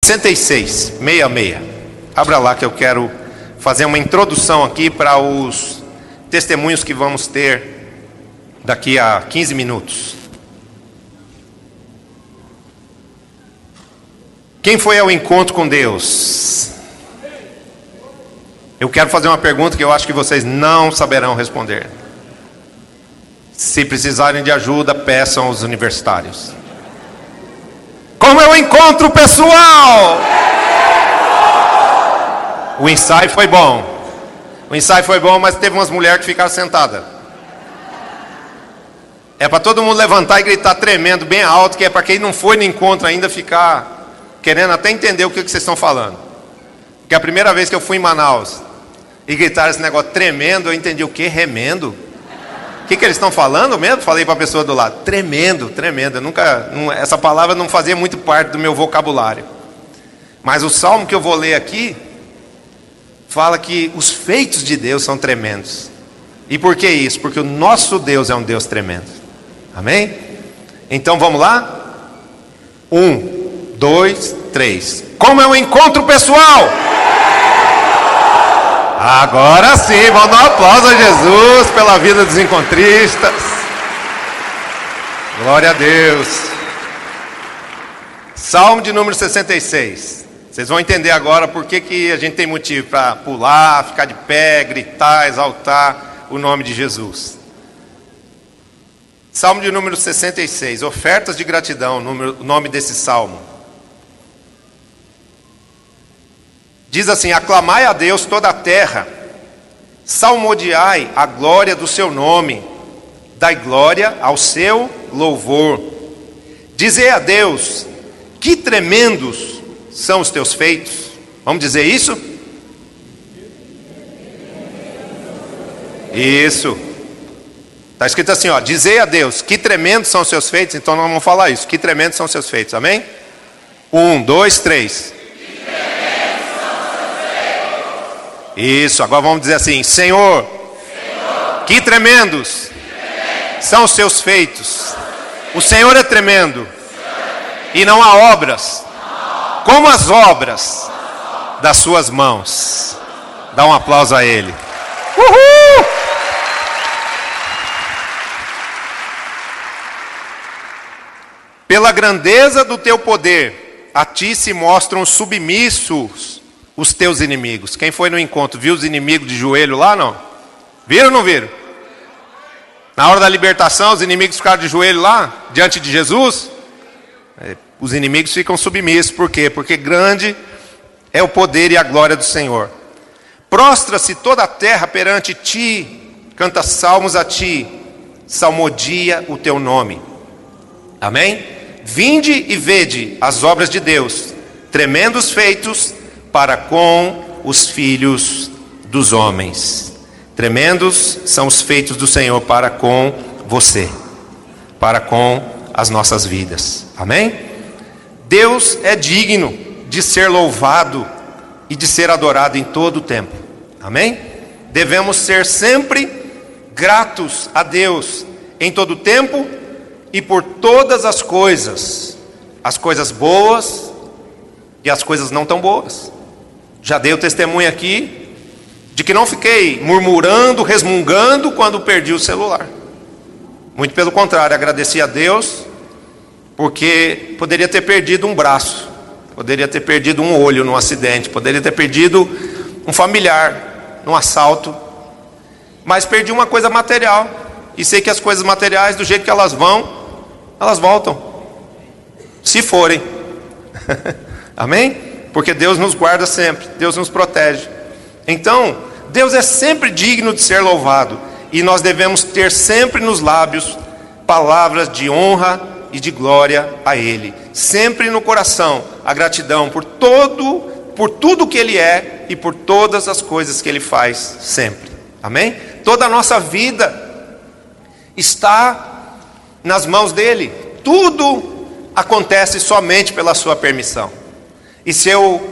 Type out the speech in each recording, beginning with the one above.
66. Abra lá que eu quero fazer uma introdução aqui para os testemunhos que vamos ter daqui a 15 minutos. Quem foi ao encontro com Deus? Eu quero fazer uma pergunta que eu acho que vocês não saberão responder. Se precisarem de ajuda, peçam aos universitários. Como é o encontro pessoal? O ensaio foi bom. Mas teve umas mulheres que ficaram sentadas. É para todo mundo levantar e gritar tremendo, bem alto, que é para quem não foi no encontro ainda ficar querendo até entender o que vocês estão falando. Porque a primeira vez que eu fui em Manaus e gritaram esse negócio tremendo, eu entendi o que? Remendo? O que eles estão falando mesmo? Falei para a pessoa do lado, tremendo. Essa palavra não fazia muito parte do meu vocabulário. Mas o salmo que eu vou ler aqui fala que os feitos de Deus são tremendos. E por que isso? Porque o nosso Deus é um Deus tremendo. Amém? Então vamos lá? 1, 2, 3. Como é um encontro pessoal? Agora sim, vamos dar um aplauso a Jesus pela vida dos encontristas. Glória a Deus. Salmo de número 66. Vocês vão entender agora por que a gente tem motivo para pular, ficar de pé, gritar, exaltar o nome de Jesus. Salmo de número 66, ofertas de gratidão, o nome desse salmo. Diz assim: aclamai a Deus toda a terra, salmodiai a glória do seu nome, dai glória ao seu louvor. Dizei a Deus, que tremendos são os teus feitos. Vamos dizer isso? Isso. Está escrito assim, ó, dizei a Deus, que tremendos são os seus feitos. Então nós vamos falar isso, que tremendos são os seus feitos, amém? 1, 2, 3. Isso, agora vamos dizer assim: Senhor, que tremendos são os seus feitos. O Senhor é tremendo, e não há obras como as obras das suas mãos. Dá um aplauso a Ele. Uhul! Pela grandeza do teu poder, a ti se mostram submissos os teus inimigos. Quem foi no encontro, viu os inimigos de joelho lá, não? Viram ou não viram? Na hora da libertação, os inimigos ficaram de joelho lá, diante de Jesus. Os inimigos ficam submissos, por quê? Porque grande é o poder e a glória do Senhor. Prostra-se toda a terra perante ti, canta salmos a ti, salmodia o teu nome. Amém? Vinde e vede as obras de Deus, tremendos feitos para com os filhos dos homens. Tremendos são os feitos do Senhor para com você, para com as nossas vidas. Amém? Deus é digno de ser louvado e de ser adorado em todo o tempo. Amém? Devemos ser sempre gratos a Deus em todo o tempo e por todas as coisas boas e as coisas não tão boas. Já dei o testemunho aqui de que não fiquei murmurando, resmungando quando perdi o celular. Muito pelo contrário, agradeci a Deus, porque poderia ter perdido um braço, poderia ter perdido um olho num acidente, poderia ter perdido um familiar num assalto, mas perdi uma coisa material, e sei que as coisas materiais, do jeito que elas vão, elas voltam, se forem. Amém? Porque Deus nos guarda sempre, Deus nos protege. Então, Deus é sempre digno de ser louvado, e nós devemos ter sempre nos lábios palavras de honra e de glória a Ele. Sempre no coração a gratidão por tudo que Ele é e por todas as coisas que Ele faz sempre. Amém? Toda a nossa vida está nas mãos dEle. Tudo acontece somente pela sua permissão. E se eu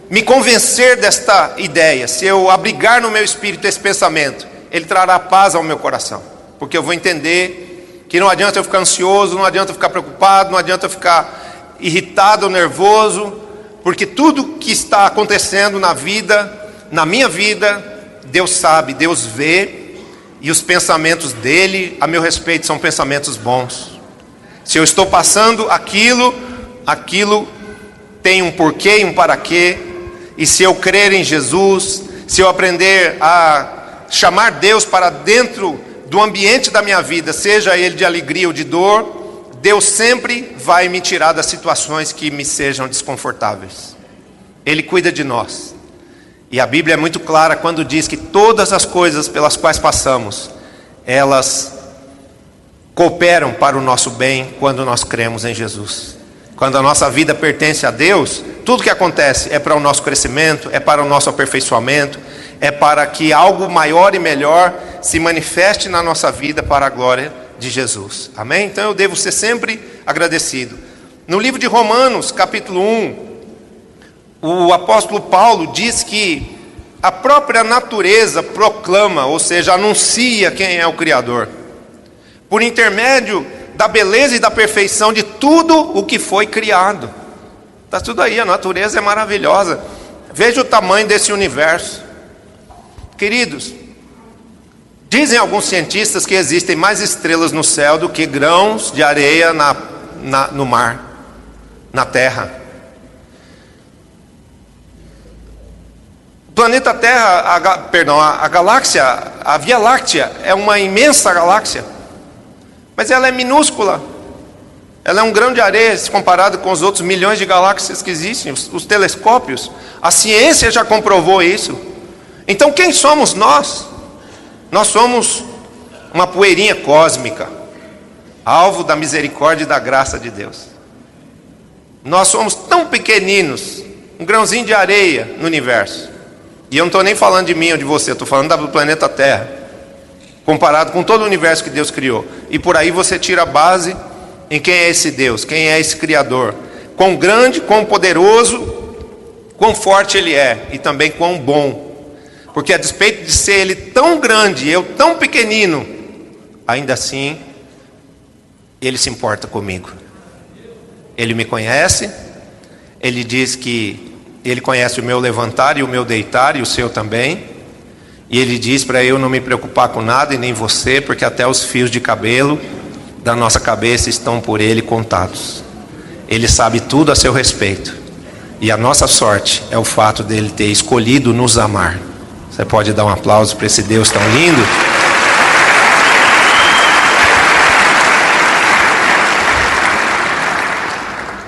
me convencer desta ideia, se eu abrigar no meu espírito esse pensamento, ele trará paz ao meu coração. Porque eu vou entender que não adianta eu ficar ansioso, não adianta eu ficar preocupado, não adianta eu ficar irritado ou nervoso, porque tudo que está acontecendo na vida, na minha vida, Deus sabe, Deus vê, e os pensamentos dele a meu respeito são pensamentos bons. Se eu estou passando aquilo tem um porquê e um para quê, e se eu crer em Jesus, se eu aprender a chamar Deus para dentro do ambiente da minha vida, seja ele de alegria ou de dor, Deus sempre vai me tirar das situações que me sejam desconfortáveis. Ele cuida de nós. E a Bíblia é muito clara quando diz que todas as coisas pelas quais passamos, elas cooperam para o nosso bem quando nós cremos em Jesus. Quando a nossa vida pertence a Deus, tudo que acontece é para o nosso crescimento, é para o nosso aperfeiçoamento, é para que algo maior e melhor se manifeste na nossa vida para a glória de Jesus. Amém? Então eu devo ser sempre agradecido. No livro de Romanos, capítulo 1, o apóstolo Paulo diz que a própria natureza proclama, ou seja, anuncia quem é o Criador, por intermédio da beleza e da perfeição de tudo o que foi criado. Está tudo aí, a natureza é maravilhosa. Veja o tamanho desse universo. Queridos, dizem alguns cientistas que existem mais estrelas no céu do que grãos de areia no mar, na terra. O planeta Terra, a galáxia, a Via Láctea é uma imensa galáxia, mas ela é minúscula. Ela é um grão de areia se comparado com os outros milhões de galáxias que existem, os telescópios. A ciência já comprovou isso. Então quem somos nós? Nós somos uma poeirinha cósmica, alvo da misericórdia e da graça de Deus. Nós somos tão pequeninos, um grãozinho de areia no universo. E eu não estou nem falando de mim ou de você, estou falando do planeta Terra, comparado com todo o universo que Deus criou. E por aí você tira a base em quem é esse Deus, quem é esse Criador, quão grande, quão poderoso, quão forte Ele é, e também quão bom. Porque a despeito de ser Ele tão grande e eu tão pequenino, ainda assim, Ele se importa comigo. Ele me conhece, Ele diz que Ele conhece o meu levantar e o meu deitar e o seu também. E Ele diz para eu não me preocupar com nada e nem você, porque até os fios de cabelo da nossa cabeça estão por Ele contados. Ele sabe tudo a seu respeito. E a nossa sorte é o fato dele ter escolhido nos amar. Você pode dar um aplauso para esse Deus tão lindo?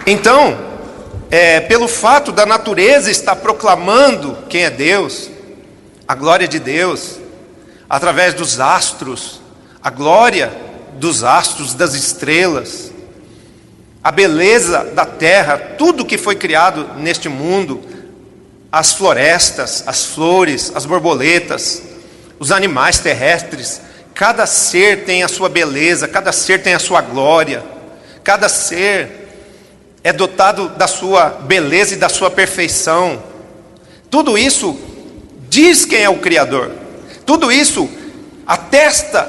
Então, pelo fato da natureza estar proclamando quem é Deus, a glória de Deus, através dos astros, a glória dos astros, das estrelas, a beleza da terra, tudo que foi criado neste mundo, as florestas, as flores, as borboletas, os animais terrestres, cada ser tem a sua beleza, cada ser tem a sua glória, cada ser é dotado da sua beleza e da sua perfeição. Tudo isso diz quem é o Criador. Tudo isso atesta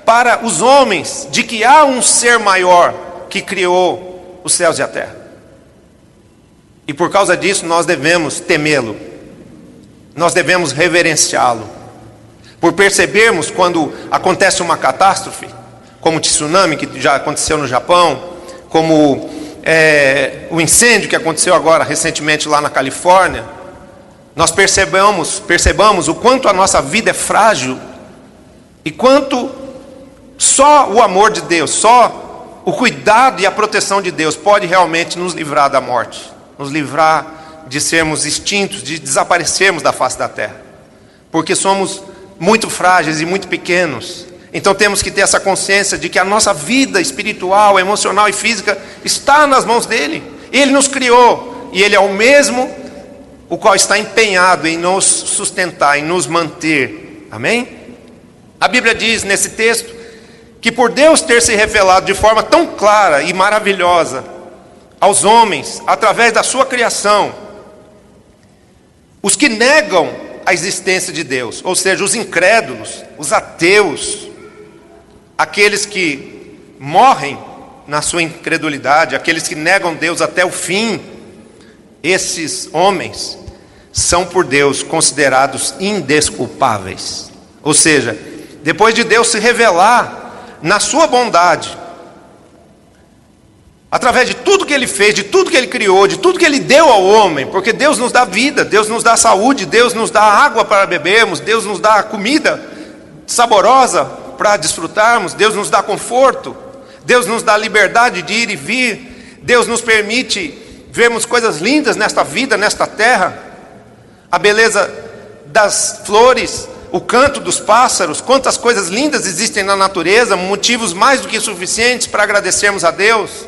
para os homens de que há um ser maior que criou os céus e a terra. E por causa disso nós devemos temê-lo. Nós devemos reverenciá-lo. Por percebermos quando acontece uma catástrofe, como o tsunami que já aconteceu no Japão, como o incêndio que aconteceu agora recentemente lá na Califórnia, nós percebamos o quanto a nossa vida é frágil e quanto só o amor de Deus, só o cuidado e a proteção de Deus pode realmente nos livrar da morte, nos livrar de sermos extintos, de desaparecermos da face da terra, porque somos muito frágeis e muito pequenos. Então temos que ter essa consciência de que a nossa vida espiritual, emocional e física está nas mãos dele. Ele nos criou e ele é o mesmo o qual está empenhado em nos sustentar, em nos manter. Amém? A Bíblia diz nesse texto que por Deus ter se revelado de forma tão clara e maravilhosa aos homens, através da sua criação, os que negam a existência de Deus, ou seja, os incrédulos, os ateus, aqueles que morrem na sua incredulidade, aqueles que negam Deus até o fim, esses homens são por Deus considerados indesculpáveis. Ou seja, depois de Deus se revelar na sua bondade, através de tudo que Ele fez, de tudo que Ele criou, de tudo que Ele deu ao homem, porque Deus nos dá vida, Deus nos dá saúde, Deus nos dá água para bebermos, Deus nos dá comida saborosa para desfrutarmos, Deus nos dá conforto, Deus nos dá liberdade de ir e vir, Deus nos permite vermos coisas lindas nesta vida, nesta terra, a beleza das flores, o canto dos pássaros, quantas coisas lindas existem na natureza, motivos mais do que suficientes para agradecermos a Deus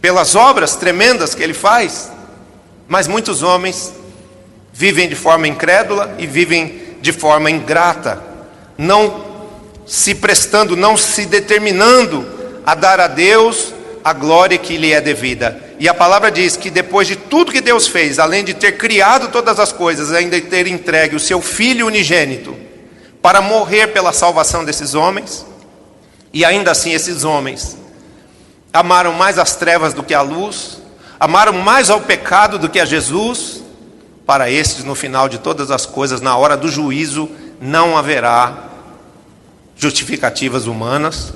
pelas obras tremendas que Ele faz. Mas muitos homens vivem de forma incrédula e vivem de forma ingrata, não se prestando, não se determinando a dar a Deus a glória que lhe é devida. E a palavra diz que depois de tudo que Deus fez, além de ter criado todas as coisas, ainda de ter entregue o seu Filho unigênito para morrer pela salvação desses homens, e ainda assim esses homens amaram mais as trevas do que a luz, amaram mais ao pecado do que a Jesus. Para estes, no final de todas as coisas, na hora do juízo, não haverá justificativas humanas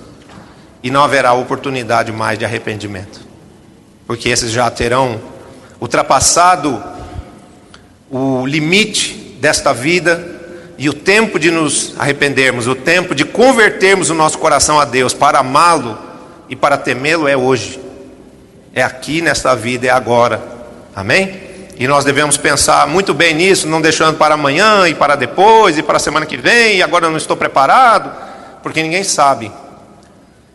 e não haverá oportunidade mais de arrependimento, porque esses já terão ultrapassado o limite desta vida, e o tempo de nos arrependermos, o tempo de convertermos o nosso coração a Deus para amá-lo e para temê-lo é hoje, é aqui nesta vida, é agora, amém? E nós devemos pensar muito bem nisso, não deixando para amanhã e para depois e para a semana que vem, e agora eu não estou preparado, porque ninguém sabe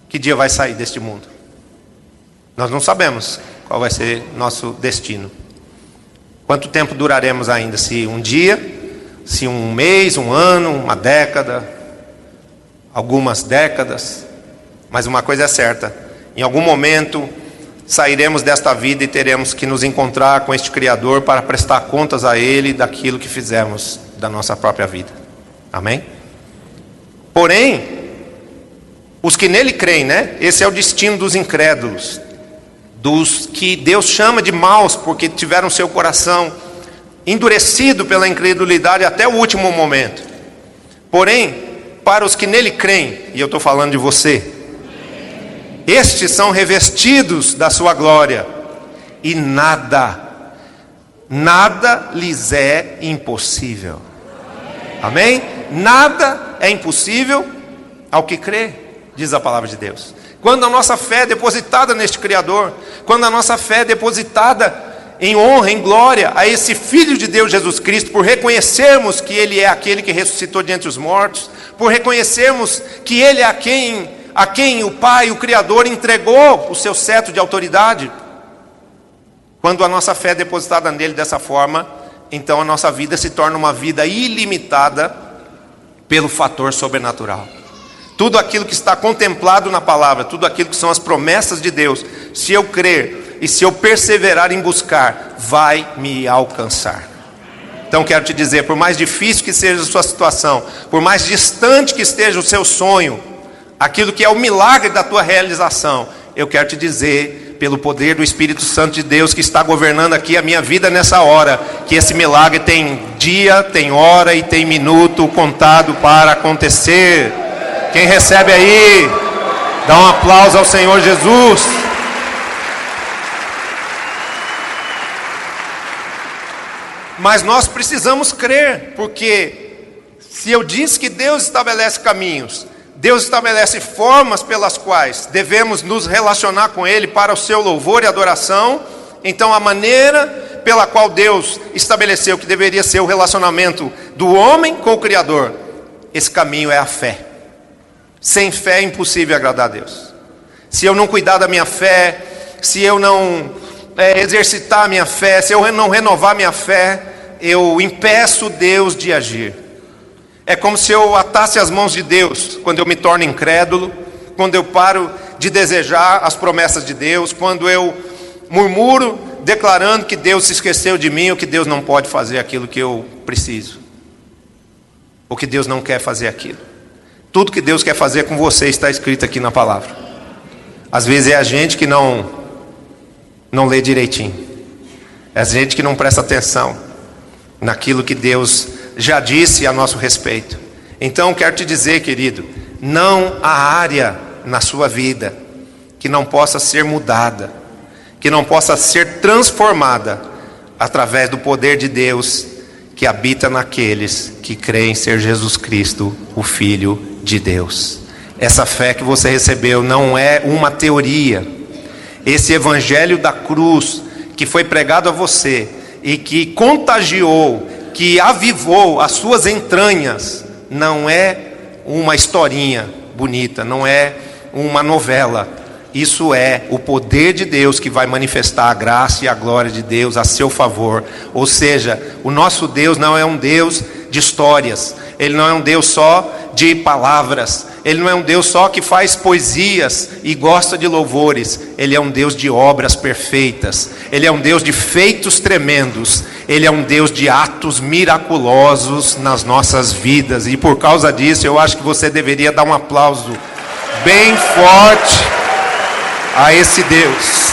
que dia vai sair deste mundo. Nós não sabemos qual vai ser nosso destino. Quanto tempo duraremos ainda? Se um dia, se um mês, um ano, uma década, algumas décadas. Mas uma coisa é certa: em algum momento sairemos desta vida e teremos que nos encontrar com este Criador para prestar contas a Ele daquilo que fizemos da nossa própria vida. Amém? Porém, os que nele creem, né? Esse é o destino dos incrédulos, dos que Deus chama de maus, porque tiveram seu coração endurecido pela incredulidade até o último momento. Porém, para os que nele creem, e eu estou falando de você, estes são revestidos da sua glória, e nada lhes é impossível. Amém? Nada é impossível ao que crê, diz a palavra de Deus. Quando a nossa fé é depositada neste Criador, quando a nossa fé é depositada em honra, em glória a esse Filho de Deus Jesus Cristo, por reconhecermos que Ele é aquele que ressuscitou de entre os mortos, por reconhecermos que Ele é a quem o Pai, o Criador, entregou o seu cetro de autoridade, quando a nossa fé é depositada nele dessa forma, então a nossa vida se torna uma vida ilimitada pelo fator sobrenatural. Tudo aquilo que está contemplado na palavra, tudo aquilo que são as promessas de Deus, se eu crer e se eu perseverar em buscar, vai me alcançar. Então quero te dizer, por mais difícil que seja a sua situação, por mais distante que esteja o seu sonho, aquilo que é o milagre da tua realização, eu quero te dizer, pelo poder do Espírito Santo de Deus que está governando aqui a minha vida nessa hora, que esse milagre tem dia, tem hora e tem minuto contado para acontecer. Quem recebe aí, dá um aplauso ao Senhor Jesus. Mas nós precisamos crer, porque se eu disse que Deus estabelece caminhos, Deus estabelece formas pelas quais devemos nos relacionar com Ele para o seu louvor e adoração, então a maneira pela qual Deus estabeleceu que deveria ser o relacionamento do homem com o Criador, esse caminho é a fé. Sem fé é impossível agradar a Deus. Se eu não cuidar da minha fé, se eu não exercitar a minha fé, se eu não renovar a minha fé, eu impeço Deus de agir. É como se eu atasse as mãos de Deus quando eu me torno incrédulo, quando eu paro de desejar as promessas de Deus, quando eu murmuro declarando que Deus se esqueceu de mim, ou que Deus não pode fazer aquilo que eu preciso, ou que Deus não quer fazer aquilo. Tudo que Deus quer fazer com você está escrito aqui na palavra. Às vezes é a gente que não lê direitinho. É gente que não presta atenção naquilo que Deus já disse a nosso respeito. Então quero te dizer, querido, não há área na sua vida que não possa ser mudada, que não possa ser transformada através do poder de Deus que habita naqueles que creem ser Jesus Cristo, o Filho de Deus. Essa fé que você recebeu não é uma teoria. Esse evangelho da cruz que foi pregado a você e que contagiou, que avivou as suas entranhas, não é uma historinha bonita, não é uma novela. Isso é o poder de Deus que vai manifestar a graça e a glória de Deus a seu favor. Ou seja, o nosso Deus não é um Deus de histórias, Ele não é um Deus só de palavras, Ele não é um Deus só que faz poesias e gosta de louvores. Ele é um Deus de obras perfeitas, Ele é um Deus de feitos tremendos, Ele é um Deus de atos miraculosos nas nossas vidas. E por causa disso eu acho que você deveria dar um aplauso bem forte a esse Deus.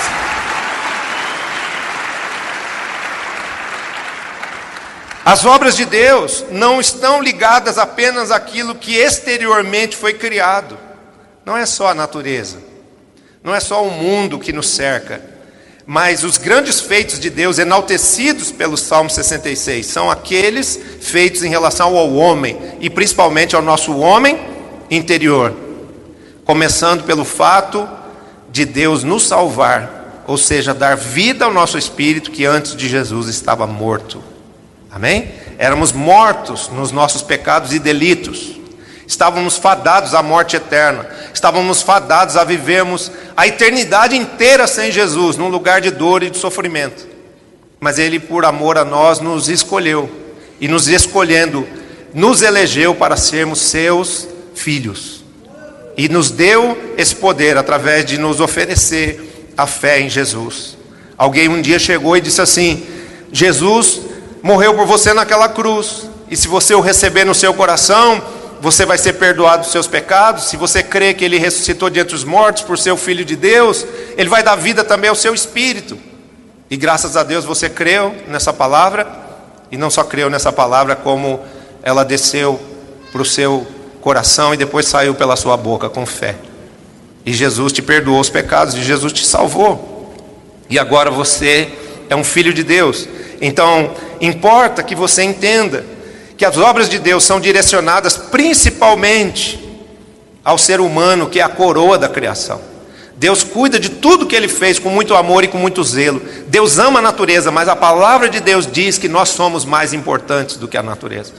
As obras de Deus não estão ligadas apenas àquilo que exteriormente foi criado. Não é só a natureza, não é só o mundo que nos cerca, mas os grandes feitos de Deus enaltecidos pelo Salmo 66 são aqueles feitos em relação ao homem, e principalmente ao nosso homem interior, começando pelo fato de Deus nos salvar, ou seja, dar vida ao nosso espírito que antes de Jesus estava morto. Amém? Éramos mortos nos nossos pecados e delitos, estávamos fadados à morte eterna, estávamos fadados a vivermos a eternidade inteira sem Jesus, num lugar de dor e de sofrimento. Mas Ele, por amor a nós, nos escolheu, e nos escolhendo, nos elegeu para sermos seus filhos, e nos deu esse poder através de nos oferecer a fé em Jesus. Alguém um dia chegou e disse assim: Jesus morreu por você naquela cruz, e se você o receber no seu coração, você vai ser perdoado dos seus pecados. Se você crê que Ele ressuscitou de entre os mortos por ser o Filho de Deus, Ele vai dar vida também ao seu espírito. E graças a Deus você creu nessa palavra, e não só creu nessa palavra, como ela desceu para o seu coração e depois saiu pela sua boca com fé. E Jesus te perdoou os pecados, e Jesus te salvou, e agora você é um filho de Deus. Então, importa que você entenda que as obras de Deus são direcionadas principalmente ao ser humano, que é a coroa da criação. Deus cuida de tudo que Ele fez com muito amor e com muito zelo. Deus ama a natureza, mas a palavra de Deus diz que nós somos mais importantes do que a natureza.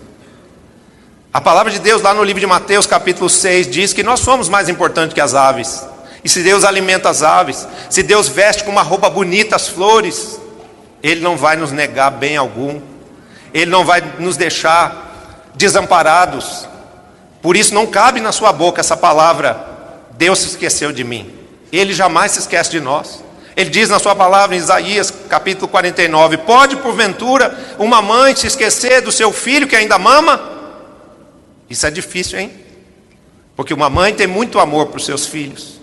A palavra de Deus lá no livro de Mateus capítulo 6 diz que nós somos mais importantes que as aves. E se Deus alimenta as aves, se Deus veste com uma roupa bonita as flores, Ele não vai nos negar bem algum, Ele não vai nos deixar desamparados. Por isso não cabe na sua boca essa palavra: Deus se esqueceu de mim. Ele jamais se esquece de nós. Ele diz na sua palavra em Isaías capítulo 49: pode porventura uma mãe se esquecer do seu filho que ainda mama? Isso é difícil, hein? Porque uma mãe tem muito amor para os seus filhos,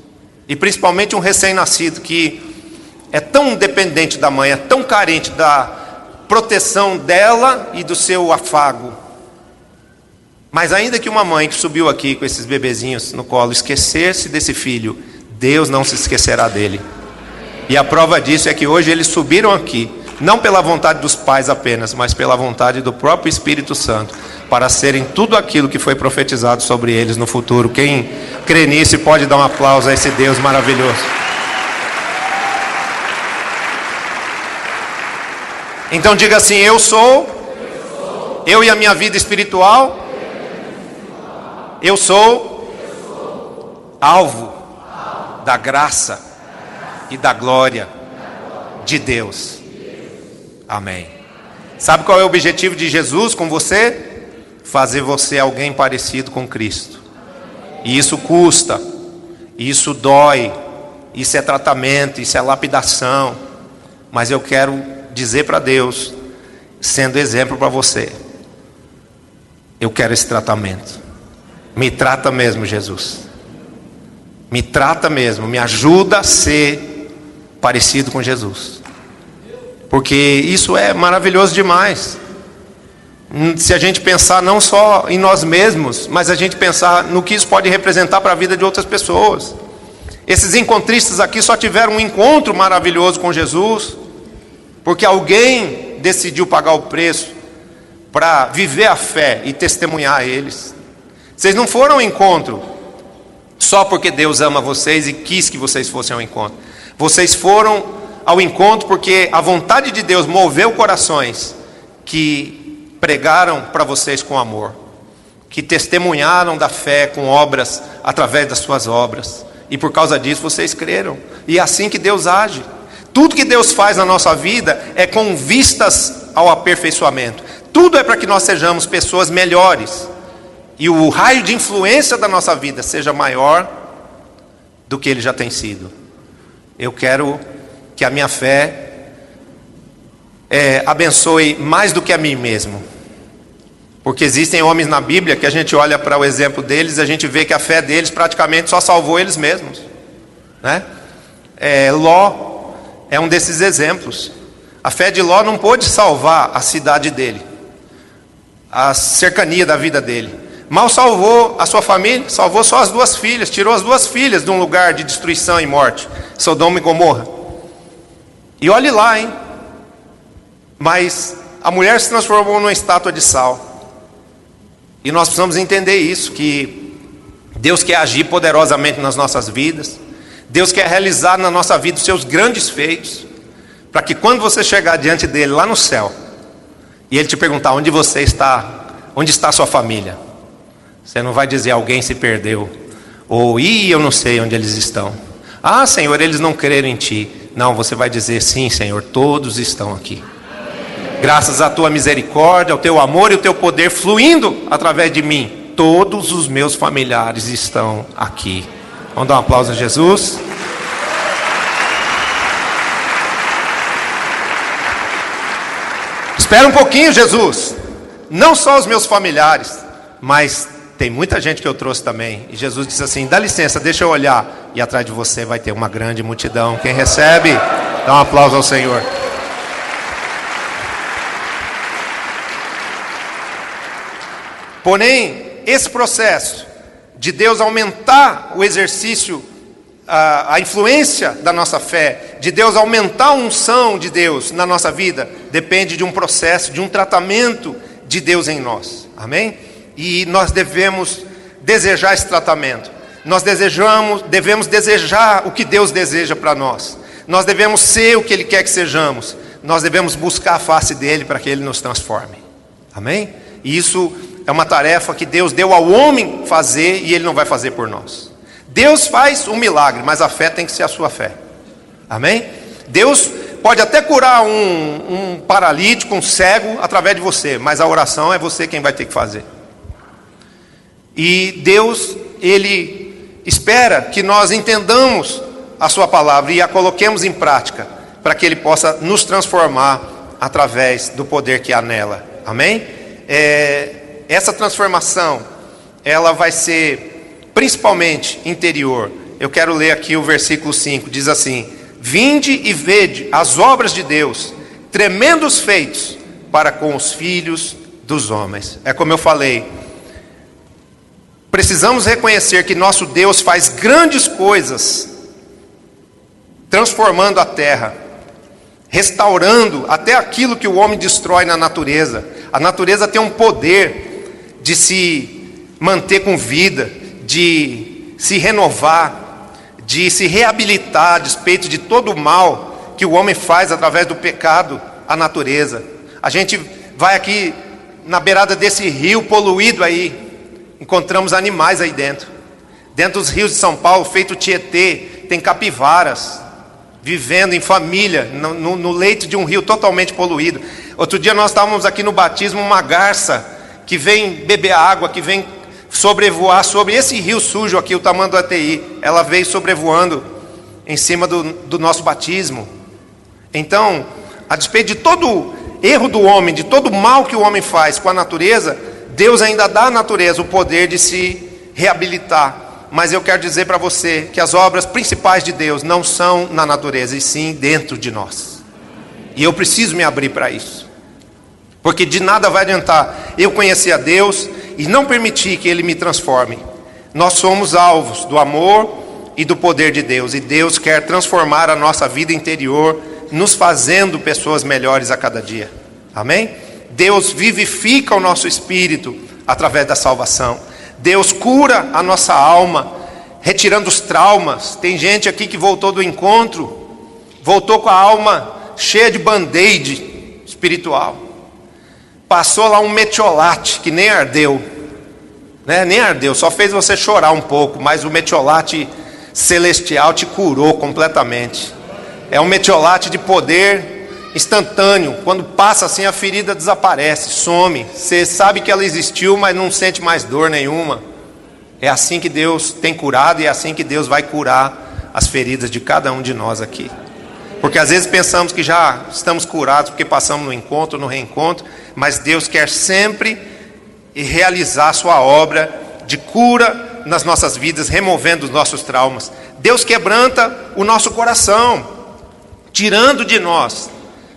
e principalmente um recém-nascido que é tão dependente da mãe, é tão carente da proteção dela e do seu afago. Mas ainda que uma mãe que subiu aqui com esses bebezinhos no colo esquecesse desse filho, Deus não se esquecerá dele. E a prova disso é que hoje eles subiram aqui, não pela vontade dos pais apenas, mas pela vontade do próprio Espírito Santo, para serem tudo aquilo que foi profetizado sobre eles no futuro. Quem crê nisso pode dar um aplauso a esse Deus maravilhoso. Então diga assim: eu sou, eu e a minha vida espiritual, eu sou alvo da graça e da glória de Deus. Amém. Sabe qual é o objetivo de Jesus com você? Fazer você alguém parecido com Cristo. E isso custa, isso dói, isso é tratamento, isso é lapidação. Mas eu quero dizer para Deus, sendo exemplo para você: eu quero esse tratamento. Me trata mesmo, Jesus. Me trata mesmo, me ajuda a ser parecido com Jesus. porque isso é maravilhoso demais. Se a gente pensar não só em nós mesmos, mas a gente pensar no que isso pode representar para a vida de outras pessoas. Esses encontristas aqui só tiveram um encontro maravilhoso com Jesus, porque alguém decidiu pagar o preço para viver a fé e testemunhar a eles. Vocês não foram ao encontro só porque Deus ama vocês e quis que vocês fossem ao encontro. Vocês foram ao encontro porque a vontade de Deus moveu corações que pregaram para vocês com amor, que testemunharam da fé com obras, através das suas obras, e por causa disso vocês creram. E é assim que Deus age. Tudo que Deus faz na nossa vida é com vistas ao aperfeiçoamento. Tudo é para que nós sejamos pessoas melhores, e o raio de influência da nossa vida seja maior do que ele já tem sido. Eu quero que a minha fé abençoe mais do que a mim mesmo, porque existem homens na Bíblia que a gente olha para o exemplo deles e a gente vê que a fé deles praticamente só salvou eles mesmos, né? Ló é um desses exemplos. A fé de Ló não pôde salvar a cidade dele, a cercania da vida dele. Mal salvou a sua família, salvou só as 2 filhas, tirou as 2 filhas de um lugar de destruição e morte, Sodoma e Gomorra. E olhe lá, hein? Mas a mulher se transformou numa estátua de sal. E nós precisamos entender isso, que Deus quer agir poderosamente nas nossas vidas. Deus quer realizar na nossa vida os seus grandes feitos, para que quando você chegar diante dele lá no céu, e ele te perguntar onde você está, onde está a sua família, você não vai dizer alguém se perdeu, ou eu não sei onde eles estão. Ah, Senhor, eles não creram em ti. Não, você vai dizer, sim, Senhor, todos estão aqui. Graças à tua misericórdia, ao teu amor e ao teu poder fluindo através de mim, todos os meus familiares estão aqui. Vamos dar um aplauso a Jesus. Espera um pouquinho, Jesus. Não só os meus familiares, mas tem muita gente que eu trouxe também. E Jesus disse assim, dá licença, deixa eu olhar. E atrás de você vai ter uma grande multidão. Quem recebe, dá um aplauso ao Senhor. Porém, esse processo de Deus aumentar o exercício, a influência da nossa fé, de Deus aumentar a unção de Deus na nossa vida, depende de um processo, de um tratamento de Deus em nós. Amém? E nós devemos desejar esse tratamento. Nós devemos desejar o que Deus deseja para nós. Nós devemos ser o que Ele quer que sejamos. Nós devemos buscar a face dEle para que Ele nos transforme. Amém? E isso é uma tarefa que Deus deu ao homem fazer e Ele não vai fazer por nós. Deus faz um milagre, mas a fé tem que ser a sua fé. Amém? Deus pode até curar um paralítico, um cego, através de você, mas a oração é você quem vai ter que fazer. E Deus, Ele espera que nós entendamos a sua palavra e a coloquemos em prática, para que Ele possa nos transformar através do poder que há nela. Amém? Essa transformação, ela vai ser principalmente interior. Eu quero ler aqui o versículo 5, diz assim: vinde e vede as obras de Deus, tremendos feitos para com os filhos dos homens. É como eu falei, precisamos reconhecer que nosso Deus faz grandes coisas, transformando a terra, restaurando até aquilo que o homem destrói na natureza. A natureza tem um poder de se manter com vida, de se renovar, de se reabilitar a despeito de todo o mal que o homem faz através do pecado à natureza. A gente vai aqui na beirada desse rio poluído aí, encontramos animais aí dentro. Dentro dos rios de São Paulo, feito Tietê, tem capivaras vivendo em família no leito de um rio totalmente poluído. Outro dia nós estávamos aqui no batismo, uma garça que vem beber água, que vem sobrevoar sobre esse rio sujo aqui, o tamanho do ATI. Ela veio sobrevoando em cima do nosso batismo. Então, a despeito de todo erro do homem, de todo mal que o homem faz com a natureza, Deus ainda dá à natureza o poder de se reabilitar. Mas eu quero dizer para você que as obras principais de Deus não são na natureza, e sim dentro de nós. E eu preciso me abrir para isso. Porque de nada vai adiantar eu conhecer a Deus e não permitir que Ele me transforme. Nós somos alvos do amor e do poder de Deus. E Deus quer transformar a nossa vida interior, nos fazendo pessoas melhores a cada dia. Amém? Deus vivifica o nosso espírito através da salvação. Deus cura a nossa alma, retirando os traumas. Tem gente aqui que voltou do encontro, voltou com a alma cheia de band-aid espiritual. Passou lá um metiolate que nem ardeu, né? Nem ardeu, só fez você chorar um pouco, mas o metiolate celestial te curou completamente. É um metiolate de poder instantâneo. Quando passa assim, a ferida desaparece, some. Você sabe que ela existiu, mas não sente mais dor nenhuma. É assim que Deus tem curado, e é assim que Deus vai curar as feridas de cada um de nós aqui. Porque às vezes pensamos que já estamos curados porque passamos no encontro, no reencontro, mas Deus quer sempre realizar a sua obra de cura nas nossas vidas, removendo os nossos traumas. Deus quebranta o nosso coração, tirando de nós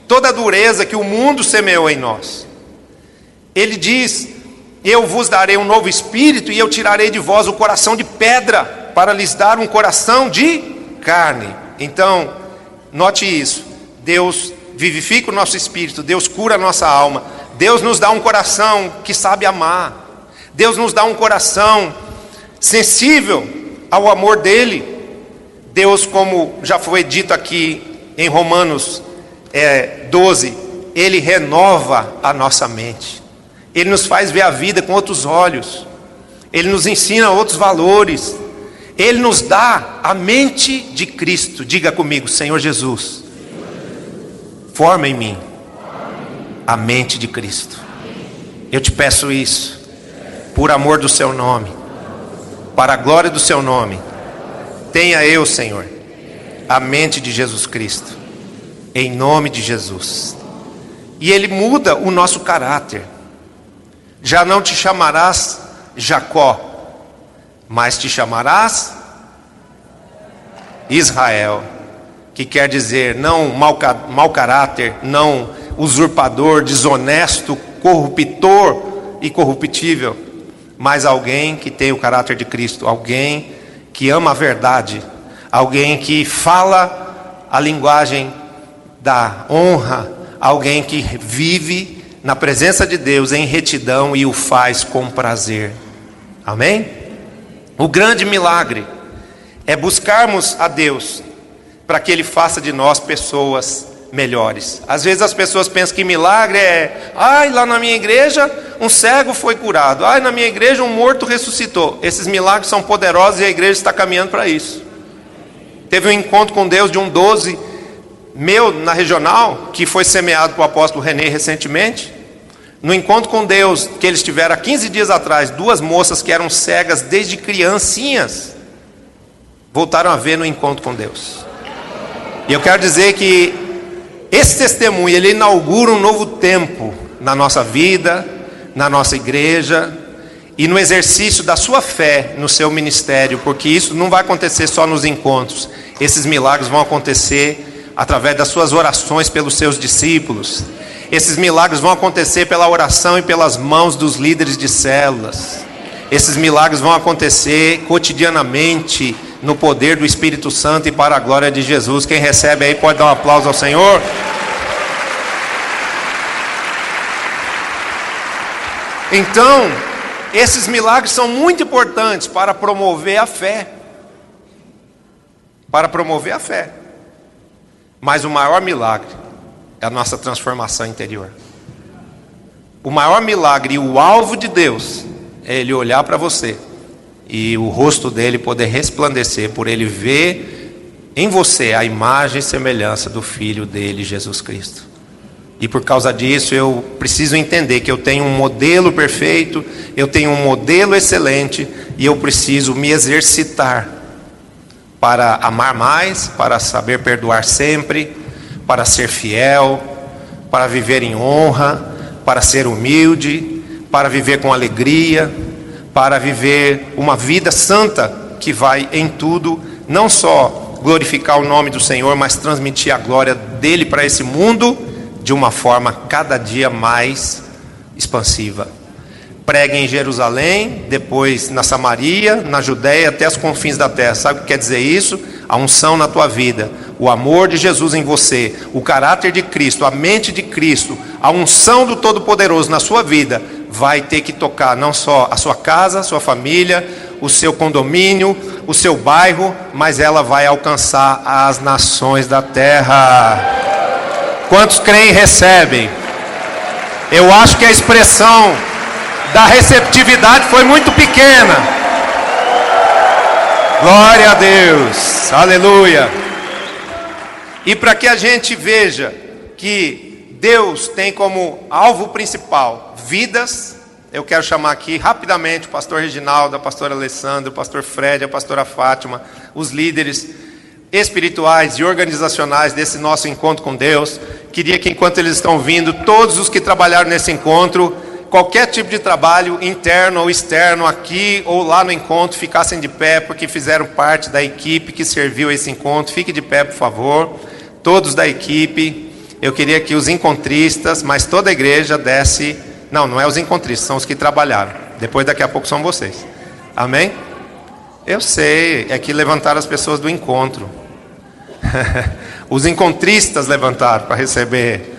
toda a dureza que o mundo semeou em nós. Ele diz: eu vos darei um novo espírito, e eu tirarei de vós o coração de pedra, para lhes dar um coração de carne. Então, note isso. Deus vivifica o nosso espírito, Deus cura a nossa alma, Deus nos dá um coração que sabe amar, Deus nos dá um coração sensível ao amor dEle. Deus, como já foi dito aqui em Romanos 12, Ele renova a nossa mente, Ele nos faz ver a vida com outros olhos, Ele nos ensina outros valores, Ele nos dá a mente de Cristo. Diga comigo: Senhor Jesus, forma em mim a mente de Cristo. Eu te peço isso, por amor do seu nome, para a glória do seu nome. Tenha eu, Senhor, a mente de Jesus Cristo, em nome de Jesus. E Ele muda o nosso caráter. Já não te chamarás Jacó, mas te chamarás Israel, que quer dizer não mau caráter, não usurpador, desonesto, corruptor e corruptível, mas alguém que tem o caráter de Cristo, alguém que ama a verdade, alguém que fala a linguagem da honra, alguém que vive na presença de Deus em retidão e o faz com prazer. Amém? O grande milagre é buscarmos a Deus para que Ele faça de nós pessoas melhores. Às vezes as pessoas pensam que milagre é: ai, lá na minha igreja um cego foi curado, ai, na minha igreja um morto ressuscitou. Esses milagres são poderosos e a igreja está caminhando para isso. Teve um encontro com Deus de um 12 meu na regional, que foi semeado para o apóstolo René recentemente. No encontro com Deus que eles tiveram há 15 dias atrás, 2 moças que eram cegas desde criancinhas voltaram a ver no encontro com Deus. E eu quero dizer que esse testemunho, ele inaugura um novo tempo na nossa vida, na nossa igreja e no exercício da sua fé no seu ministério, porque isso não vai acontecer só nos encontros. Esses milagres vão acontecer através das suas orações pelos seus discípulos. Esses milagres vão acontecer pela oração e pelas mãos dos líderes de células. Esses milagres vão acontecer cotidianamente no poder do Espírito Santo e para a glória de Jesus. Quem recebe aí pode dar um aplauso ao Senhor. Então, esses milagres são muito importantes para promover a fé. Para promover a fé. Mas o maior milagre é a nossa transformação interior. O maior milagre e o alvo de Deus é Ele olhar para você e o rosto dele poder resplandecer, por Ele ver em você a imagem e semelhança do Filho dele, Jesus Cristo. E por causa disso eu preciso entender que eu tenho um modelo perfeito, eu tenho um modelo excelente, e eu preciso me exercitar para amar mais, para saber perdoar sempre, para ser fiel, para viver em honra, para ser humilde, para viver com alegria, para viver uma vida santa que vai em tudo, não só glorificar o nome do Senhor, mas transmitir a glória dele para esse mundo de uma forma cada dia mais expansiva. Pregue em Jerusalém, depois na Samaria, na Judéia, até os confins da terra. Sabe o que quer dizer isso? A unção na tua vida, o amor de Jesus em você, o caráter de Cristo, a mente de Cristo, a unção do Todo-Poderoso na sua vida, vai ter que tocar não só a sua casa, a sua família, o seu condomínio, o seu bairro, mas ela vai alcançar as nações da terra. Quantos creem e recebem? Eu acho que a expressão da receptividade foi muito pequena. Glória a Deus, aleluia. E para que a gente veja que Deus tem como alvo principal vidas, eu quero chamar aqui rapidamente o pastor Reginaldo, a pastora Alessandra, o pastor Fred, a pastora Fátima, os líderes espirituais e organizacionais desse nosso encontro com Deus. Queria que enquanto eles estão vindo, todos os que trabalharam nesse encontro, qualquer tipo de trabalho, interno ou externo, aqui ou lá no encontro, ficassem de pé, porque fizeram parte da equipe que serviu esse encontro. Fique de pé, por favor. Todos da equipe. Eu queria que os encontristas, mas toda a igreja desse... Não é os encontristas, são os que trabalharam. Depois, daqui a pouco, são vocês. Amém? Eu sei, é que levantaram as pessoas do encontro. Os encontristas levantaram para receber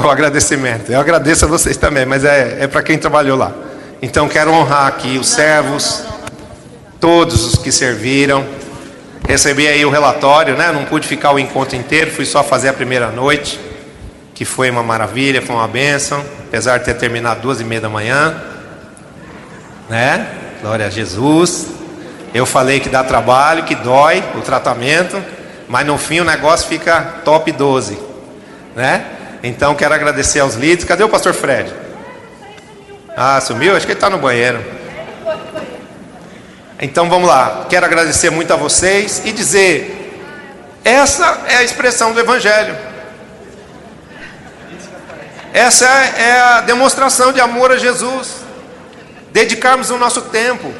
o agradecimento. Eu agradeço a vocês também, mas é para quem trabalhou lá. Então quero honrar aqui os servos, todos os que serviram. Recebi aí o relatório, né? Não pude ficar o encontro inteiro, fui só fazer a primeira noite, que foi uma maravilha, foi uma bênção, apesar de ter terminado 2h30 da manhã, né? Glória a Jesus. Eu falei que dá trabalho, que dói o tratamento, mas no fim o negócio fica top 12, né? Então quero agradecer aos líderes. Cadê o pastor Fred? Ah, sumiu? Acho que ele está no banheiro. Então vamos lá. Quero agradecer muito a vocês e dizer: essa é a expressão do Evangelho. Essa é a demonstração de amor a Jesus. Dedicarmos o nosso tempo,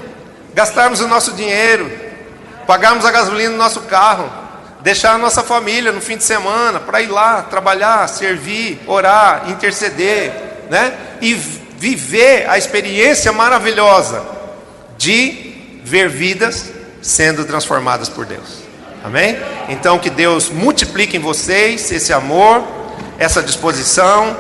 gastarmos o nosso dinheiro, pagarmos a gasolina no nosso carro, deixar a nossa família no fim de semana para ir lá trabalhar, servir, orar, interceder, né? E viver a experiência maravilhosa de ver vidas sendo transformadas por Deus. Amém? Então que Deus multiplique em vocês esse amor, essa disposição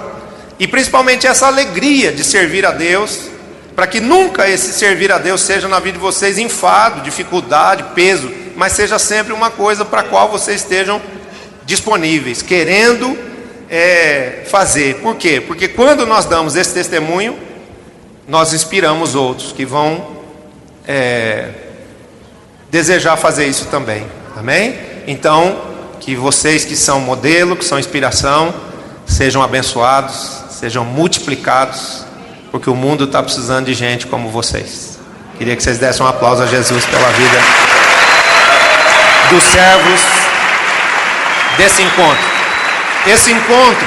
e principalmente essa alegria de servir a Deus, para que nunca esse servir a Deus seja na vida de vocês enfado, dificuldade, peso, mas seja sempre uma coisa para a qual vocês estejam disponíveis, querendo fazer. Por quê? Porque quando nós damos esse testemunho, nós inspiramos outros que vão desejar fazer isso também. Amém? Então, que vocês que são modelo, que são inspiração, sejam abençoados, sejam multiplicados, porque o mundo está precisando de gente como vocês. Queria que vocês dessem um aplauso a Jesus pela vida dos servos desse encontro. Esse encontro,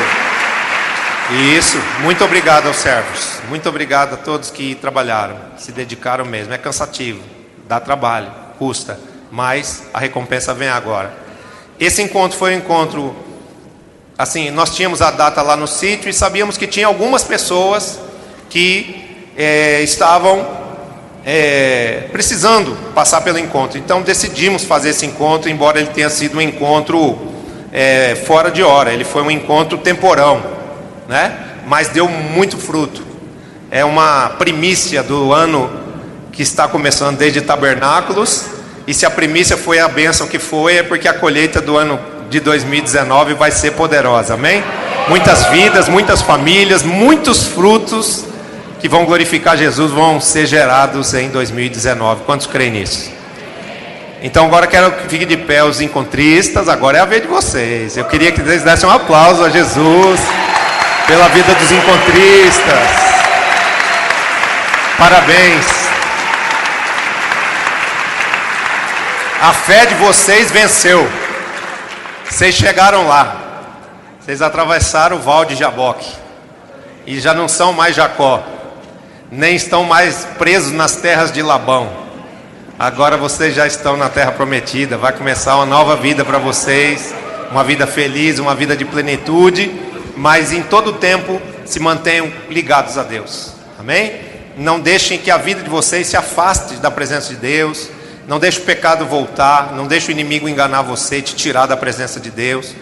isso, muito obrigado aos servos, muito obrigado a todos que trabalharam, se dedicaram mesmo. É cansativo, dá trabalho, custa, mas a recompensa vem agora. Esse encontro foi um encontro, assim, nós tínhamos a data lá no sítio e sabíamos que tinha algumas pessoas que estavam precisando passar pelo encontro. Então decidimos fazer esse encontro, embora ele tenha sido um encontro fora de hora. Ele foi um encontro temporão, né? Mas deu muito fruto. É uma primícia do ano que está começando desde Tabernáculos. E se a primícia foi a bênção que foi, é porque a colheita do ano de 2019 vai ser poderosa. Amém? Muitas vidas, muitas famílias, muitos frutos que vão glorificar Jesus vão ser gerados em 2019. Quantos creem nisso? Então agora quero que fiquem de pé os encontristas. Agora é a vez de vocês. Eu queria que vocês dessem um aplauso a Jesus pela vida dos encontristas. Parabéns. A fé de vocês venceu. Vocês chegaram lá. Vocês atravessaram o val de Jaboque e já não são mais Jacó, nem estão mais presos nas terras de Labão. Agora vocês já estão na terra prometida. Vai começar uma nova vida para vocês. Uma vida feliz, uma vida de plenitude. Mas em todo tempo se mantenham ligados a Deus. Amém? Não deixem que a vida de vocês se afaste da presença de Deus. Não deixe o pecado voltar. Não deixe o inimigo enganar você e te tirar da presença de Deus.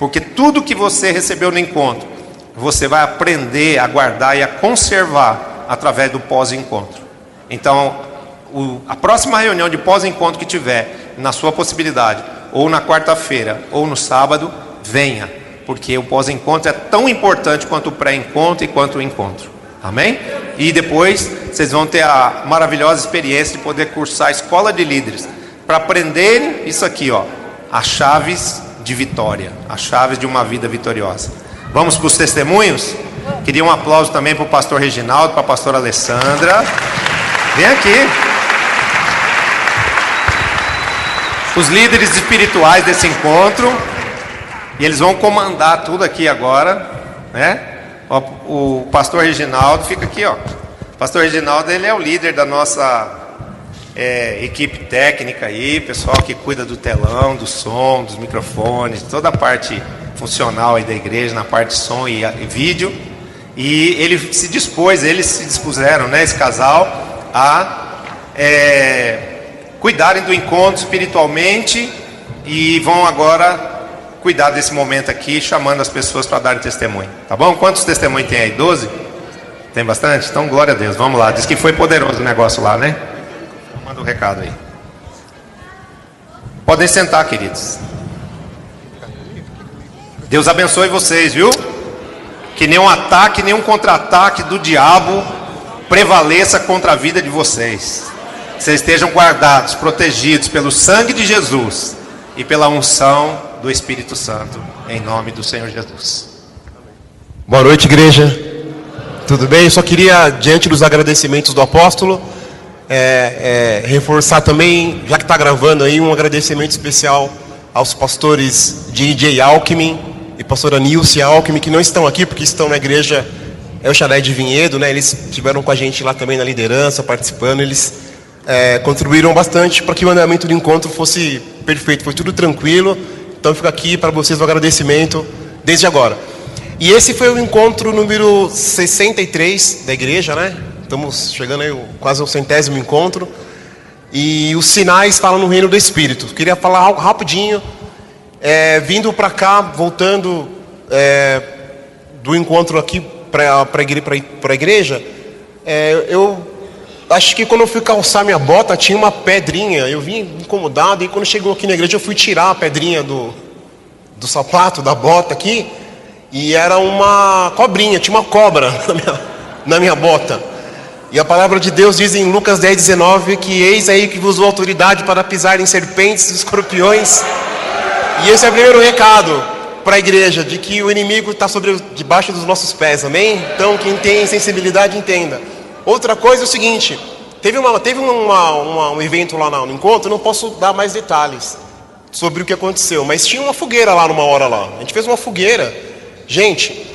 Porque tudo que você recebeu no encontro, você vai aprender a guardar e a conservar através do pós-encontro. Então, a próxima reunião de pós-encontro que tiver, na sua possibilidade, ou na quarta-feira, ou no sábado, venha. Porque o pós-encontro é tão importante quanto o pré-encontro e quanto o encontro. Amém? E depois, vocês vão ter a maravilhosa experiência de poder cursar a escola de líderes. Para aprenderem isso aqui, ó, as chaves de vitória, as chaves de uma vida vitoriosa. Vamos para os testemunhos? Queria um aplauso também para o pastor Reginaldo, para a pastora Alessandra. Vem aqui. Os líderes espirituais desse encontro. E eles vão comandar tudo aqui agora, né? O pastor Reginaldo fica aqui, ó. O pastor Reginaldo, ele é o líder da nossa equipe técnica aí, pessoal que cuida do telão, do som, dos microfones, toda a parte funcional aí da igreja, na parte de som e vídeo. E eles se dispuseram, né, esse casal, a cuidarem do encontro espiritualmente e vão agora cuidar desse momento aqui, chamando as pessoas para darem testemunho. Tá bom? Quantos testemunhos tem aí? 12? Tem bastante? Então, glória a Deus. Vamos lá. Diz que foi poderoso o negócio lá, né? Manda um recado aí. Podem sentar, queridos. Deus abençoe vocês, viu? Que nenhum ataque, nenhum contra-ataque do diabo prevaleça contra a vida de vocês. Que vocês estejam guardados, protegidos pelo sangue de Jesus e pela unção do Espírito Santo, em nome do Senhor Jesus. Boa noite, igreja. Tudo bem? Eu só queria, diante dos agradecimentos do apóstolo, reforçar também, já que está gravando aí, um agradecimento especial aos pastores DJ Alckmin e pastora Nilce Alckmin, que não estão aqui porque estão na igreja El Shaddai de Vinhedo, né? Eles estiveram com a gente lá também na liderança, participando. Eles contribuíram bastante para que o andamento do encontro fosse perfeito, foi tudo tranquilo. Então fica aqui para vocês o agradecimento desde agora. E esse foi o encontro número 63 da igreja, né? Estamos chegando aí quase ao 100º encontro. E os sinais falam no reino do Espírito. Queria falar algo rapidinho. Vindo para cá, voltando do encontro aqui para a igreja, eu acho que quando eu fui calçar minha bota, tinha uma pedrinha. Eu vim incomodado e quando chegou aqui na igreja, eu fui tirar a pedrinha do sapato, da bota aqui. E era uma cobrinha, tinha uma cobra na minha bota. E a palavra de Deus diz em Lucas 10:19 que eis aí que vos dou autoridade para pisar em serpentes e escorpiões. E esse é o primeiro recado para a igreja, de que o inimigo está debaixo dos nossos pés, amém? Então quem tem sensibilidade entenda. Outra coisa é o seguinte, teve um evento lá no encontro, eu não posso dar mais detalhes sobre o que aconteceu, mas tinha uma fogueira lá numa hora lá. A gente fez uma fogueira, gente,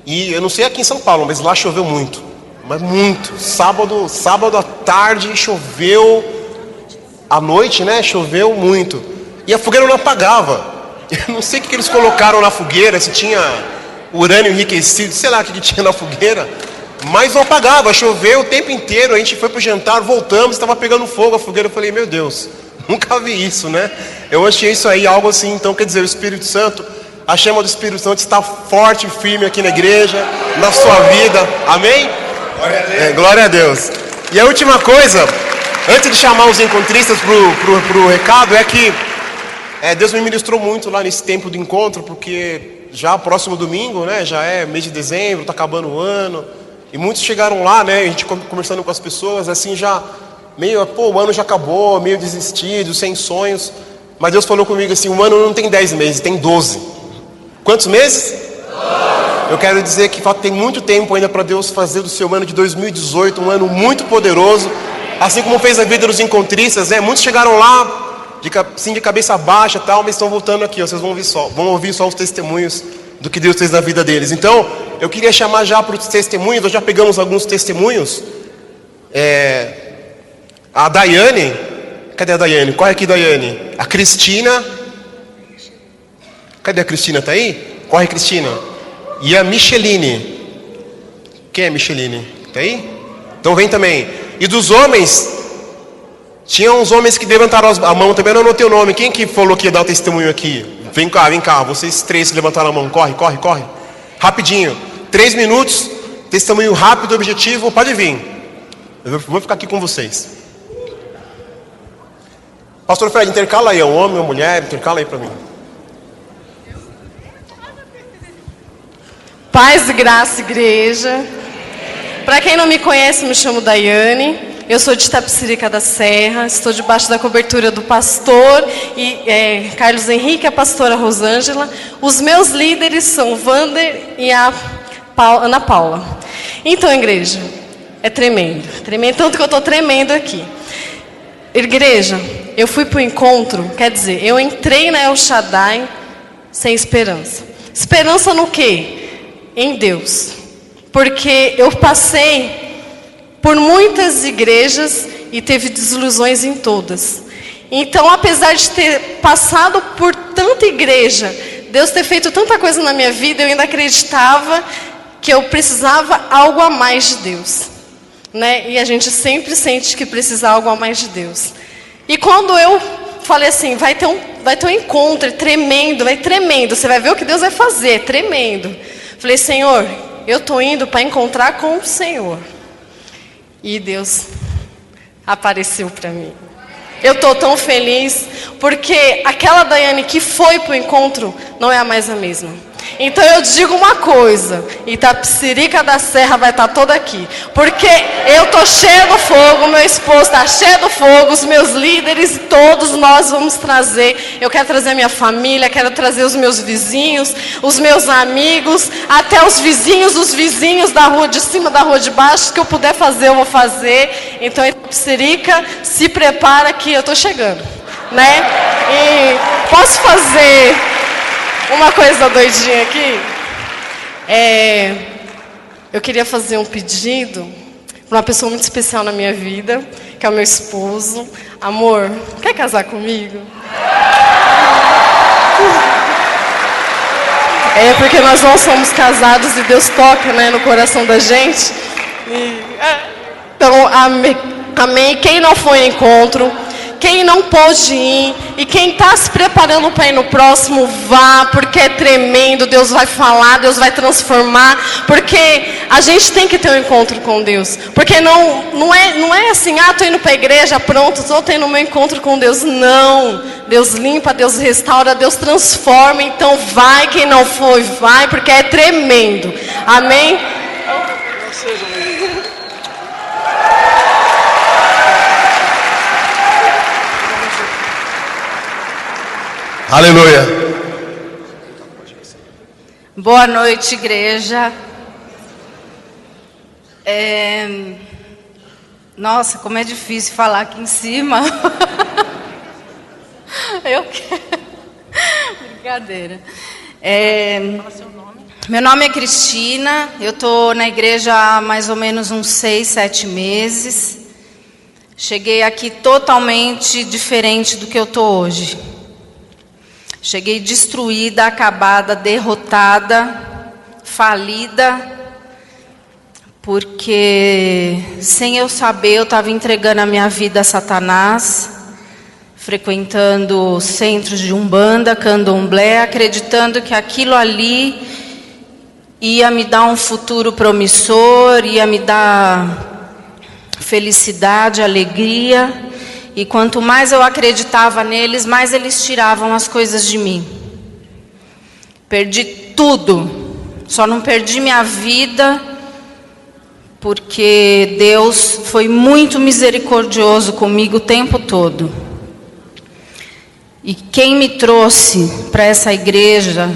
e eu não sei aqui em São Paulo, mas lá choveu muito, mas muito. Sábado à tarde choveu, à noite, né, choveu muito, e a fogueira não apagava. Eu não sei o que eles colocaram na fogueira, se tinha urânio enriquecido, sei lá o que tinha na fogueira, mas não apagava, choveu o tempo inteiro. A gente foi pro jantar, voltamos, estava pegando fogo a fogueira. Eu falei, meu Deus, nunca vi isso, né? Eu achei isso aí algo assim. Então quer dizer, o Espírito Santo, a chama do Espírito Santo está forte e firme aqui na igreja, na sua vida, amém? Glória a Deus. Glória a Deus. E a última coisa, antes de chamar os encontristas pro recado, é que Deus me ministrou muito lá nesse tempo do encontro, porque já próximo domingo, né, já é mês de dezembro, está acabando o ano, e muitos chegaram lá, né, a gente conversando com as pessoas, assim, já meio, o ano já acabou, meio desistido, sem sonhos, mas Deus falou comigo assim, o ano não tem 10 meses, tem 12. Quantos meses? 12. Eu quero dizer que tem muito tempo ainda para Deus fazer do seu ano de 2018 um ano muito poderoso, assim como fez a vida dos encontristas, né, muitos chegaram lá, de cabeça baixa e tal, mas estão voltando aqui, ó, vocês vão ouvir só os testemunhos do que Deus fez na vida deles. Então, eu queria chamar já para os testemunhos, nós já pegamos alguns testemunhos. A Daiane, Cadê a Daiane? Corre aqui, Daiane. A Cristina. Cadê a Cristina? Tá aí? Corre, Cristina. E a Micheline. Quem é a Micheline? Tá aí? Então vem também. E dos homens, tinha uns homens que levantaram a mão também, eu não anotei o nome. Quem que falou que ia dar o testemunho aqui? Vem cá. Vocês 3 que levantaram a mão. Corre. Rapidinho. 3 minutos. Testemunho rápido, objetivo. Pode vir. Eu vou ficar aqui com vocês. Pastor Fred, intercala aí. É um homem ou mulher? Intercala aí para mim. Paz e graça, igreja. Para quem não me conhece, me chamo Daiane. Eu sou de Itapecerica da Serra. Estou debaixo da cobertura do pastor Carlos Henrique e a pastora Rosângela. Os meus líderes são o Wander e a Ana Paula. Então, igreja, é tremendo. Tanto que eu estou tremendo aqui. Igreja, eu fui para o encontro, quer dizer, eu entrei na El Shaddai sem esperança. Esperança no quê? Em Deus. Porque eu passei por muitas igrejas e teve desilusões em todas. Então, apesar de ter passado por tanta igreja, Deus ter feito tanta coisa na minha vida, eu ainda acreditava que eu precisava algo a mais de Deus, né? E a gente sempre sente que precisa algo a mais de Deus. E quando eu falei assim, vai ter um encontro, é tremendo, vai tremendo, você vai ver o que Deus vai fazer, é tremendo. Falei, Senhor, eu estou indo para encontrar com o Senhor. E Deus apareceu para mim. Eu estou tão feliz, porque aquela Daiane que foi para o encontro não é mais a mesma. Então eu digo uma coisa, Itapecerica da Serra vai estar toda aqui, porque eu estou cheia do fogo, meu esposo está cheio do fogo, os meus líderes, todos nós vamos trazer. Eu quero trazer a minha família, quero trazer os meus vizinhos, os meus amigos, até os vizinhos da rua de cima, da rua de baixo, que eu puder fazer, eu vou fazer. Então Itapecerica, se prepara que eu estou chegando, né? E posso fazer uma coisa doidinha aqui? Eu queria fazer um pedido para uma pessoa muito especial na minha vida, que é o meu esposo. Amor, quer casar comigo? Porque nós não somos casados e Deus toca, né, no coração da gente. Então, amém. Quem não foi ao encontro, quem não pôde ir e quem está se preparando para ir no próximo, vá, porque é tremendo. Deus vai falar, Deus vai transformar, porque a gente tem que ter um encontro com Deus, porque não é assim, estou indo para a igreja, pronto, estou tendo meu encontro com Deus. Não, Deus limpa, Deus restaura, Deus transforma. Então vai, quem não foi, vai, porque é tremendo. Amém? Aleluia. Boa noite, igreja. Nossa, como é difícil falar aqui em cima. Eu quero. Brincadeira. Fala seu nome. Meu nome é Cristina. Eu estou na igreja há mais ou menos uns 6, 7 meses. Cheguei aqui totalmente diferente do que eu estou hoje. Cheguei destruída, acabada, derrotada, falida, porque sem eu saber eu estava entregando a minha vida a Satanás, frequentando centros de umbanda, candomblé, acreditando que aquilo ali ia me dar um futuro promissor, ia me dar felicidade, alegria. E quanto mais eu acreditava neles, mais eles tiravam as coisas de mim. Perdi tudo. Só não perdi minha vida, porque Deus foi muito misericordioso comigo o tempo todo. E quem me trouxe para essa igreja,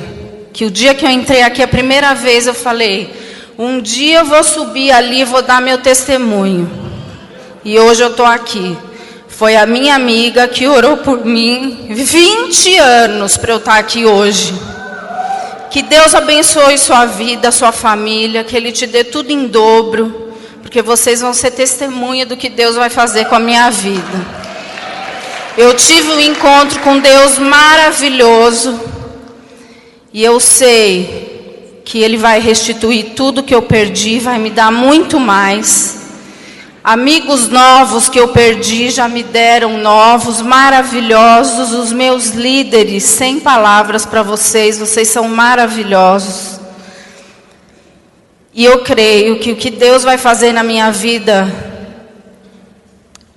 que o dia que eu entrei aqui a primeira vez eu falei, um dia eu vou subir ali e vou dar meu testemunho. E hoje eu estou aqui. Foi a minha amiga que orou por mim 20 anos para eu estar aqui hoje. Que Deus abençoe sua vida, sua família, que Ele te dê tudo em dobro, porque vocês vão ser testemunha do que Deus vai fazer com a minha vida. Eu tive um encontro com Deus maravilhoso. E eu sei que Ele vai restituir tudo que eu perdi, vai me dar muito mais. Amigos novos que eu perdi já me deram novos, maravilhosos. Os meus líderes, sem palavras para vocês, vocês são maravilhosos. E eu creio que o que Deus vai fazer na minha vida,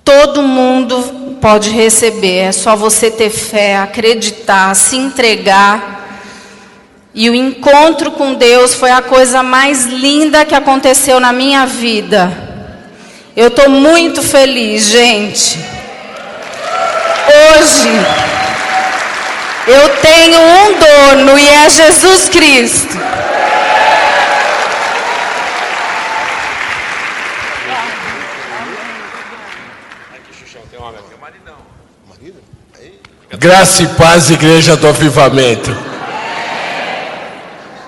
todo mundo pode receber. É só você ter fé, acreditar, se entregar. E o encontro com Deus foi a coisa mais linda que aconteceu na minha vida. Eu estou muito feliz, gente. Hoje, eu tenho um dono e é Jesus Cristo. Graça e paz, Igreja do Avivamento.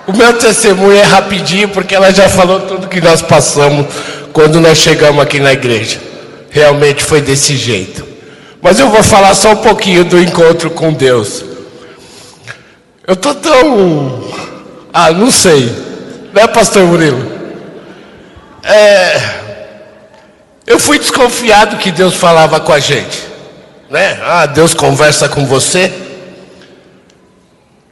O meu testemunho é rapidinho, porque ela já falou tudo que nós passamos quando nós chegamos aqui na igreja. Realmente foi desse jeito. Mas eu vou falar só um pouquinho do encontro com Deus. Eu tô tão... não sei. Né, pastor Murilo? Eu fui desconfiado que Deus falava com a gente. Né? Deus conversa com você.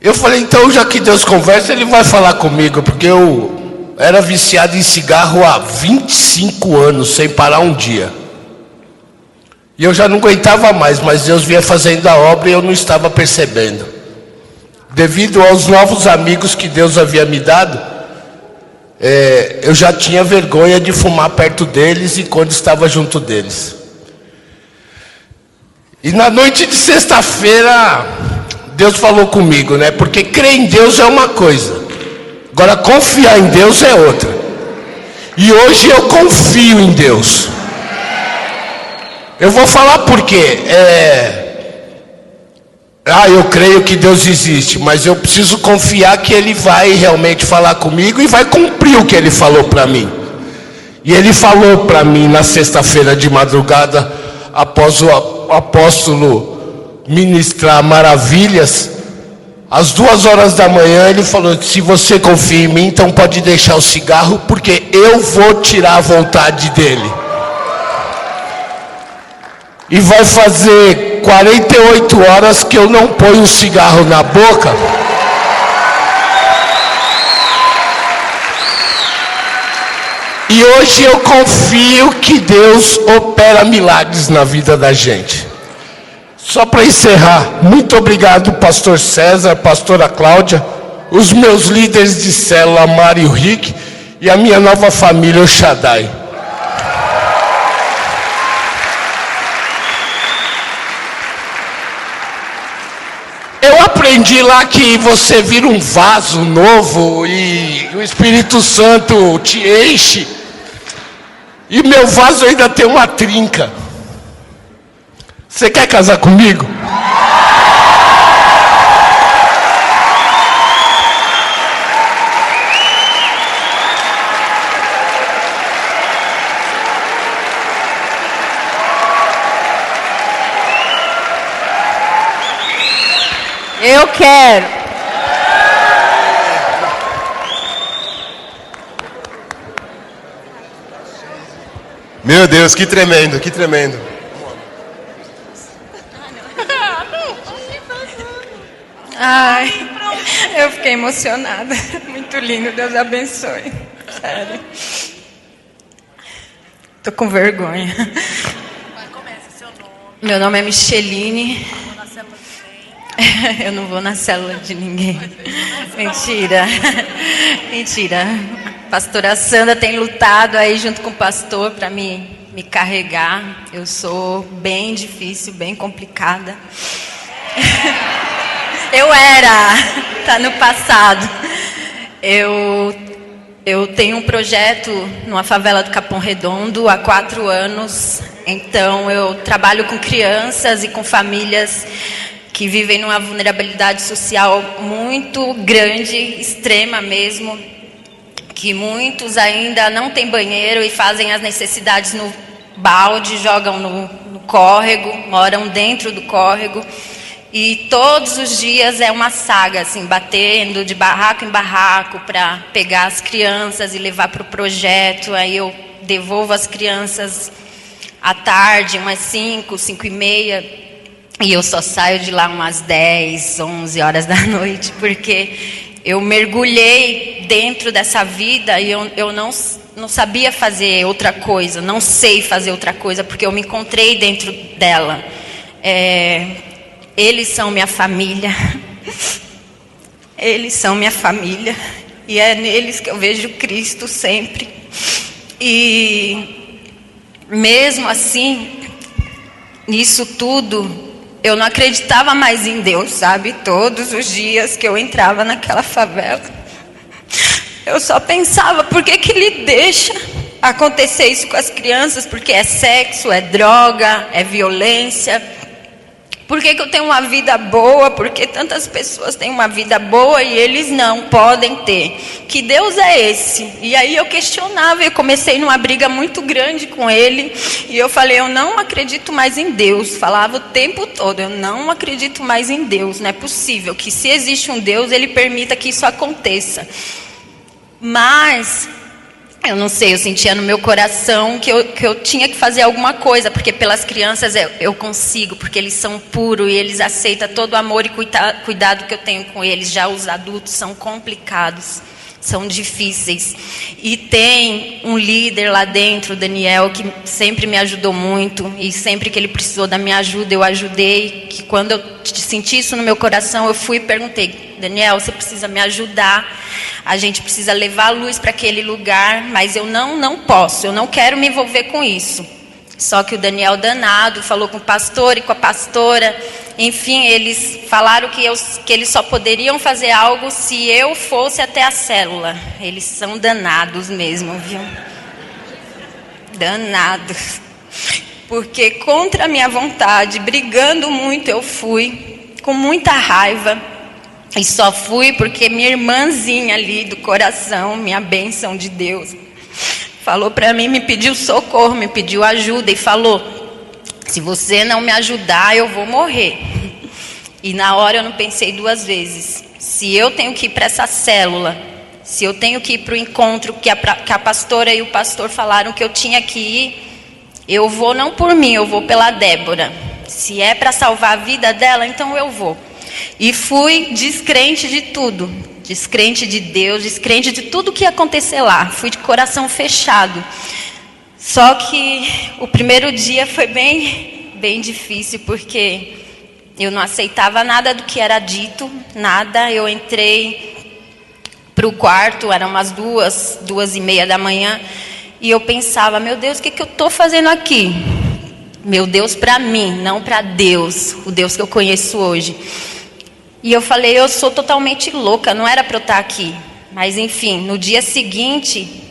Eu falei, então já que Deus conversa, Ele vai falar comigo. Porque eu era viciado em cigarro há 25 anos, sem parar um dia. E eu já não aguentava mais, mas Deus vinha fazendo a obra e eu não estava percebendo. Devido aos novos amigos que Deus havia me dado, eu já tinha vergonha de fumar perto deles e quando estava junto deles. E na noite de sexta-feira, Deus falou comigo, né? Porque crer em Deus é uma coisa, agora confiar em Deus é outra. E hoje eu confio em Deus. Eu vou falar por quê. Eu creio que Deus existe, mas eu preciso confiar que Ele vai realmente falar comigo e vai cumprir o que Ele falou para mim. E Ele falou para mim na sexta-feira de madrugada, após o apóstolo ministrar maravilhas, às 2h da manhã ele falou, se você confia em mim, então pode deixar o cigarro, porque eu vou tirar a vontade dele. E vai fazer 48 horas que eu não ponho o cigarro na boca. E hoje eu confio que Deus opera milagres na vida da gente. Só para encerrar, muito obrigado, pastor César, pastora Cláudia, os meus líderes de célula, Mário e o Rick, e a minha nova família, o Shaddai. Eu aprendi lá que você vira um vaso novo e o Espírito Santo te enche. E meu vaso ainda tem uma trinca. Você quer casar comigo? Eu quero. Meu Deus, que tremendo, que tremendo. Ai, eu fiquei emocionada. Muito lindo, Deus abençoe. Sério. Tô com vergonha. Meu nome é Micheline. Eu não vou na célula de ninguém. Mentira. Mentira. Pastora Sandra tem lutado aí junto com o pastor para me carregar. Eu sou bem difícil, bem complicada. Eu era, tá no passado. Eu tenho um projeto numa favela do Capão Redondo há 4 anos. Então eu trabalho com crianças e com famílias que vivem numa vulnerabilidade social muito grande, extrema mesmo, que muitos ainda não têm banheiro e fazem as necessidades no balde, jogam no córrego, moram dentro do córrego. E todos os dias é uma saga, assim, batendo de barraco em barraco para pegar as crianças e levar para o projeto. Aí eu devolvo as crianças à tarde, umas 5h30, e eu só saio de lá umas 10, 11 horas da noite, porque eu mergulhei dentro dessa vida e eu não sabia fazer outra coisa, não sei fazer outra coisa, porque eu me encontrei dentro dela. Eles são minha família. Eles são minha família. E é neles que eu vejo Cristo sempre. E mesmo assim, nisso tudo, eu não acreditava mais em Deus, sabe? Todos os dias que eu entrava naquela favela, eu só pensava, por que Ele deixa acontecer isso com as crianças? Porque é sexo, é droga, é violência. Por que eu tenho uma vida boa? Porque tantas pessoas têm uma vida boa e eles não podem ter. Que Deus é esse? E aí eu questionava, eu comecei numa briga muito grande com ele. E eu falei, eu não acredito mais em Deus. Falava o tempo todo, eu não acredito mais em Deus. Não é possível que se existe um Deus, Ele permita que isso aconteça. Mas eu não sei, eu sentia no meu coração que eu tinha que fazer alguma coisa, porque pelas crianças eu consigo, porque eles são puros e eles aceitam todo o amor e cuidado que eu tenho com eles. Já os adultos são complicados, são difíceis. E tem um líder lá dentro, o Daniel, que sempre me ajudou muito, e sempre que ele precisou da minha ajuda, eu ajudei. Que quando eu senti isso no meu coração, eu fui e perguntei, Daniel, você precisa me ajudar, a gente precisa levar a luz para aquele lugar, mas eu não posso, eu não quero me envolver com isso. Só que o Daniel danado falou com o pastor e com a pastora, enfim, eles falaram que eles só poderiam fazer algo se eu fosse até a célula. Eles são danados mesmo, viu? Danados. Porque contra a minha vontade, brigando muito, eu fui, com muita raiva. E só fui porque minha irmãzinha ali do coração, minha bênção de Deus, falou para mim, me pediu socorro, me pediu ajuda e falou, se você não me ajudar, eu vou morrer. E na hora eu não pensei duas vezes. Se eu tenho que ir para essa célula, se eu tenho que ir para o encontro que a pastora e o pastor falaram que eu tinha que ir, eu vou não por mim, eu vou pela Débora. Se é para salvar a vida dela, então eu vou. E fui descrente de tudo, descrente de Deus, descrente de tudo que ia acontecer lá. Fui de coração fechado. Só que o primeiro dia foi bem difícil, porque eu não aceitava nada do que era dito, nada. Eu entrei para o quarto, eram umas 2h30 da manhã, e eu pensava, meu Deus, o que eu estou fazendo aqui? Meu Deus para mim, não para Deus, o Deus que eu conheço hoje. E eu falei, eu sou totalmente louca, não era para eu estar aqui. Mas enfim, no dia seguinte,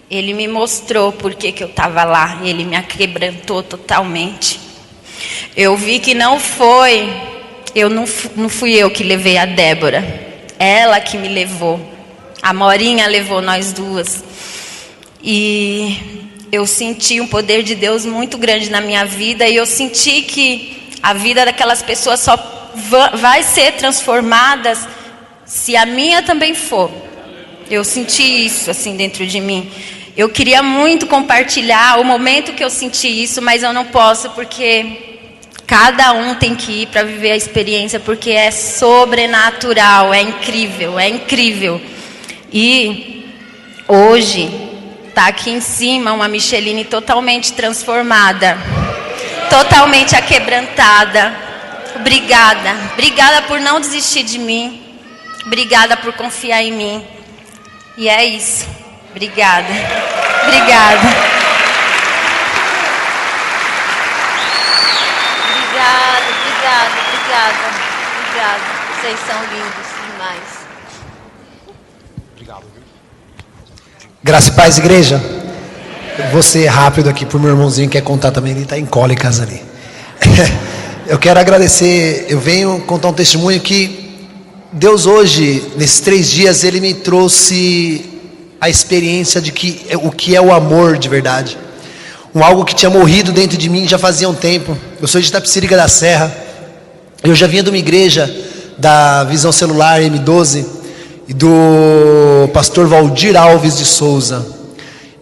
Ele me mostrou por que eu estava lá. Ele me quebrantou totalmente. Eu vi que não fui eu que levei a Débora. Ela que me levou. A Morinha levou nós duas. E eu senti um poder de Deus muito grande na minha vida. E eu senti que a vida daquelas pessoas só vai ser transformada se a minha também for. Eu senti isso assim dentro de mim. Eu queria muito compartilhar o momento que eu senti isso, mas eu não posso, porque cada um tem que ir para viver a experiência, porque é sobrenatural, é incrível, é incrível. E hoje está aqui em cima uma Micheline totalmente transformada, totalmente aquebrantada. Obrigada por não desistir de mim. Obrigada por confiar em mim. E é isso. Obrigada. Obrigada. Obrigada. Vocês são lindos demais. Obrigado. Graça e paz, igreja. Eu vou ser rápido aqui pro meu irmãozinho que quer contar também, ele está em cólicas ali. Eu quero agradecer, eu venho contar um testemunho que Deus hoje, nesses 3 dias, Ele me trouxe a experiência de o que é o amor de verdade. algo que tinha morrido dentro de mim já fazia um tempo. Eu sou de Itapecerica da Serra. Eu já vinha de uma igreja da Visão Celular M12 e do pastor Valdir Alves de Souza.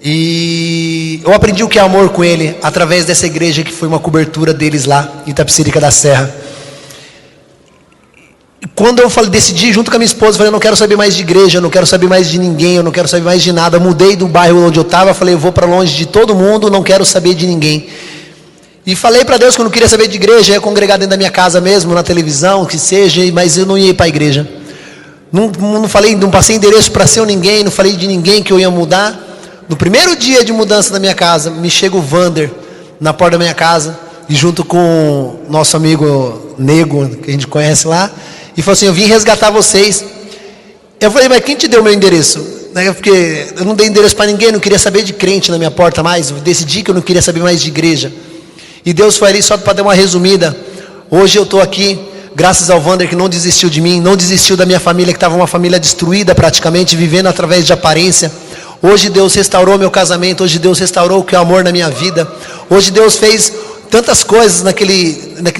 E eu aprendi o que é amor com ele através dessa igreja que foi uma cobertura deles lá em Itapecerica da Serra. Quando eu decidi junto com a minha esposa, falei, eu não quero saber mais de igreja, eu não quero saber mais de ninguém, eu não quero saber mais de nada. Eu mudei do bairro onde eu estava, falei, eu vou para longe de todo mundo, não quero saber de ninguém. E falei para Deus que eu não queria saber de igreja, eu ia congregar dentro da minha casa mesmo, na televisão, que seja, mas eu não ia ir para a igreja. Não passei endereço para ser ninguém, não falei de ninguém que eu ia mudar. No primeiro dia de mudança da minha casa, me chega o Vander na porta da minha casa, e junto com o nosso amigo Nego, que a gente conhece lá, e falou assim, eu vim resgatar vocês. Eu falei, mas quem te deu o meu endereço? Porque eu não dei endereço para ninguém, não queria saber de crente na minha porta mais, eu decidi que eu não queria saber mais de igreja. E Deus foi ali, só para dar uma resumida, hoje eu estou aqui, graças ao Vander que não desistiu de mim, não desistiu da minha família, que estava uma família destruída praticamente, vivendo através de aparência. Hoje Deus restaurou meu casamento, hoje Deus restaurou o que é amor na minha vida, hoje Deus fez tantas coisas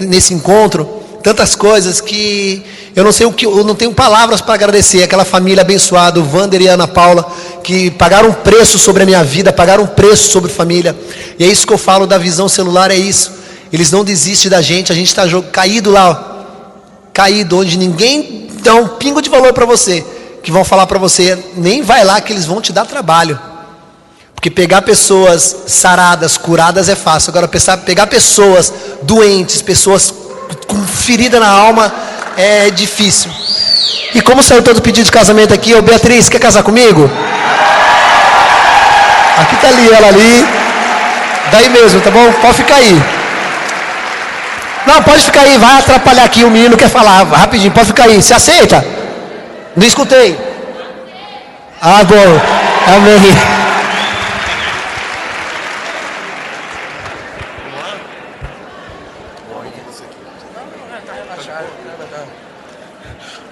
nesse encontro, tantas coisas que eu não sei o que, eu não tenho palavras para agradecer. Aquela família abençoada, o Vander e a Ana Paula, que pagaram um preço sobre a minha vida, pagaram um preço sobre a família. E é isso que eu falo da Visão Celular, é isso. Eles não desistem da gente, a gente está caído lá, ó, caído, onde ninguém dá um pingo de valor para você, que vão falar para você, nem vai lá que eles vão te dar trabalho. Porque pegar pessoas saradas, curadas é fácil. Agora pegar pessoas doentes, pessoas com ferida na alma é difícil. E como saiu todo o pedido de casamento aqui, ô Beatriz, quer casar comigo? Aqui tá ali, ela ali. Daí mesmo, tá bom? Pode ficar aí. Não, pode ficar aí, vai atrapalhar aqui, o menino quer falar, rapidinho, pode ficar aí. Você aceita? Não escutei. Ah, bom. Amém.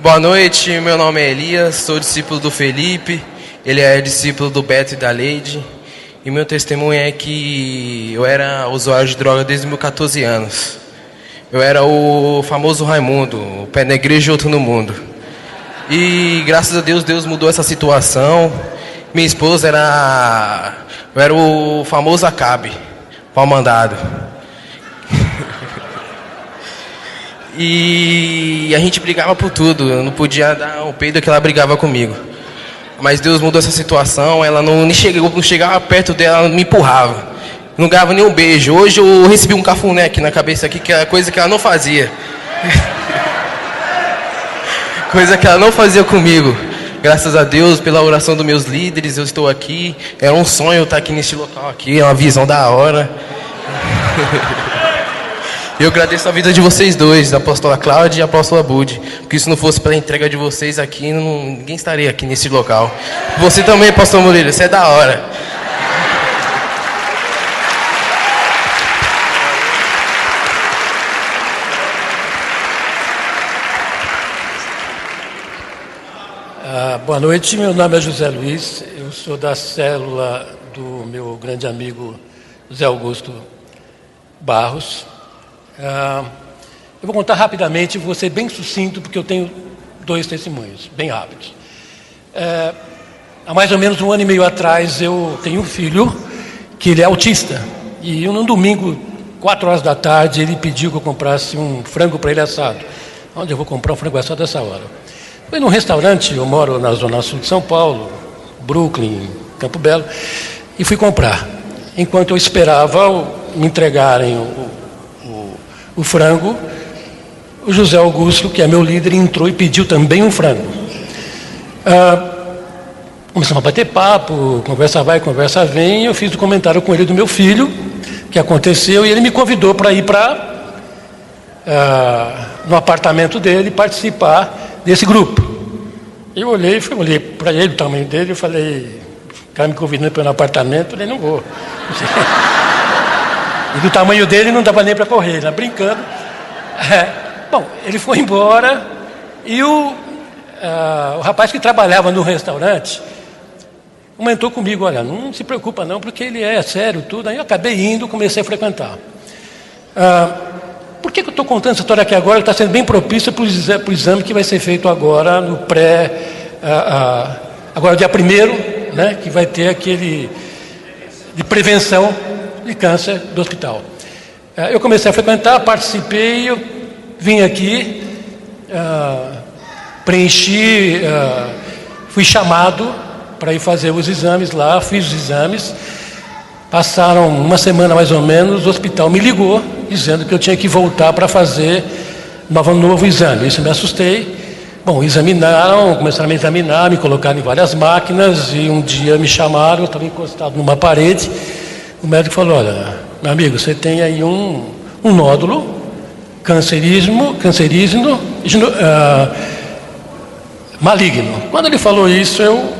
Boa noite, meu nome é Elias, sou discípulo do Felipe, ele é discípulo do Beto e da Leide, e meu testemunho é que eu era usuário de droga desde meus 14 anos. Eu era o famoso Raimundo, o pé na igreja e outro no mundo. E graças a Deus, Deus mudou essa situação. Minha esposa eu era o famoso Acabe, pau mandado. E a gente brigava por tudo, eu não podia dar o peido que ela brigava comigo. Mas Deus mudou essa situação, ela não chegava perto dela, ela me empurrava. Não ganhava nem um beijo. Hoje eu recebi um cafuné aqui na cabeça, aqui, que era coisa que ela não fazia. Coisa que ela não fazia comigo. Graças a Deus, pela oração dos meus líderes, eu estou aqui. Era um sonho estar aqui nesse local aqui, é uma visão da hora. Eu agradeço a vida de vocês dois, da apóstola Cláudia e a apóstola Bud, porque se não fosse pela entrega de vocês aqui, ninguém estaria aqui nesse local. Você também, pastor Murilo, você é da hora. Boa noite, meu nome é José Luiz, eu sou da célula do meu grande amigo José Augusto Barros. Eu vou contar rapidamente, vou ser bem sucinto, porque eu tenho 2 testemunhos, bem rápidos. Há mais ou menos 1 ano e meio atrás, eu tenho um filho, que ele é autista. E num domingo, 4 horas da tarde, ele pediu que eu comprasse um frango para ele assado. Onde eu vou comprar um frango assado essa hora? Fui num restaurante, eu moro na zona sul de São Paulo, Brooklyn, Campo Belo, e fui comprar. Enquanto eu esperava me entregarem o frango, o José Augusto, que é meu líder, entrou e pediu também um frango. Começamos a bater papo, conversa vai, conversa vem, e eu fiz um comentário com ele do meu filho, que aconteceu, e ele me convidou para ir no apartamento dele participar desse grupo. Eu olhei para ele, o tamanho dele, eu falei, o cara me convidando para ir no apartamento, eu falei, não vou. E do tamanho dele não dava nem para correr, ele brincando. Bom, ele foi embora e o rapaz que trabalhava no restaurante comentou comigo, olha, não se preocupa não, porque ele é sério, tudo. Aí eu acabei indo, comecei a frequentar. Por que eu estou contando essa história aqui agora? Está sendo bem propício para o exame que vai ser feito agora, no agora dia 1º, né, que vai ter aquele de prevenção de câncer do hospital. Eu comecei a frequentar, participei, eu vim aqui, preenchi, fui chamado para ir fazer os exames lá, fiz os exames. Passaram uma semana mais ou menos, o hospital me ligou, dizendo que eu tinha que voltar para fazer um novo exame. Isso me assustei. Bom, examinaram, começaram a me examinar, me colocaram em várias máquinas, e um dia me chamaram, eu estava encostado numa parede, o médico falou, olha, meu amigo, você tem aí um nódulo cancerígeno, maligno. Quando ele falou isso, eu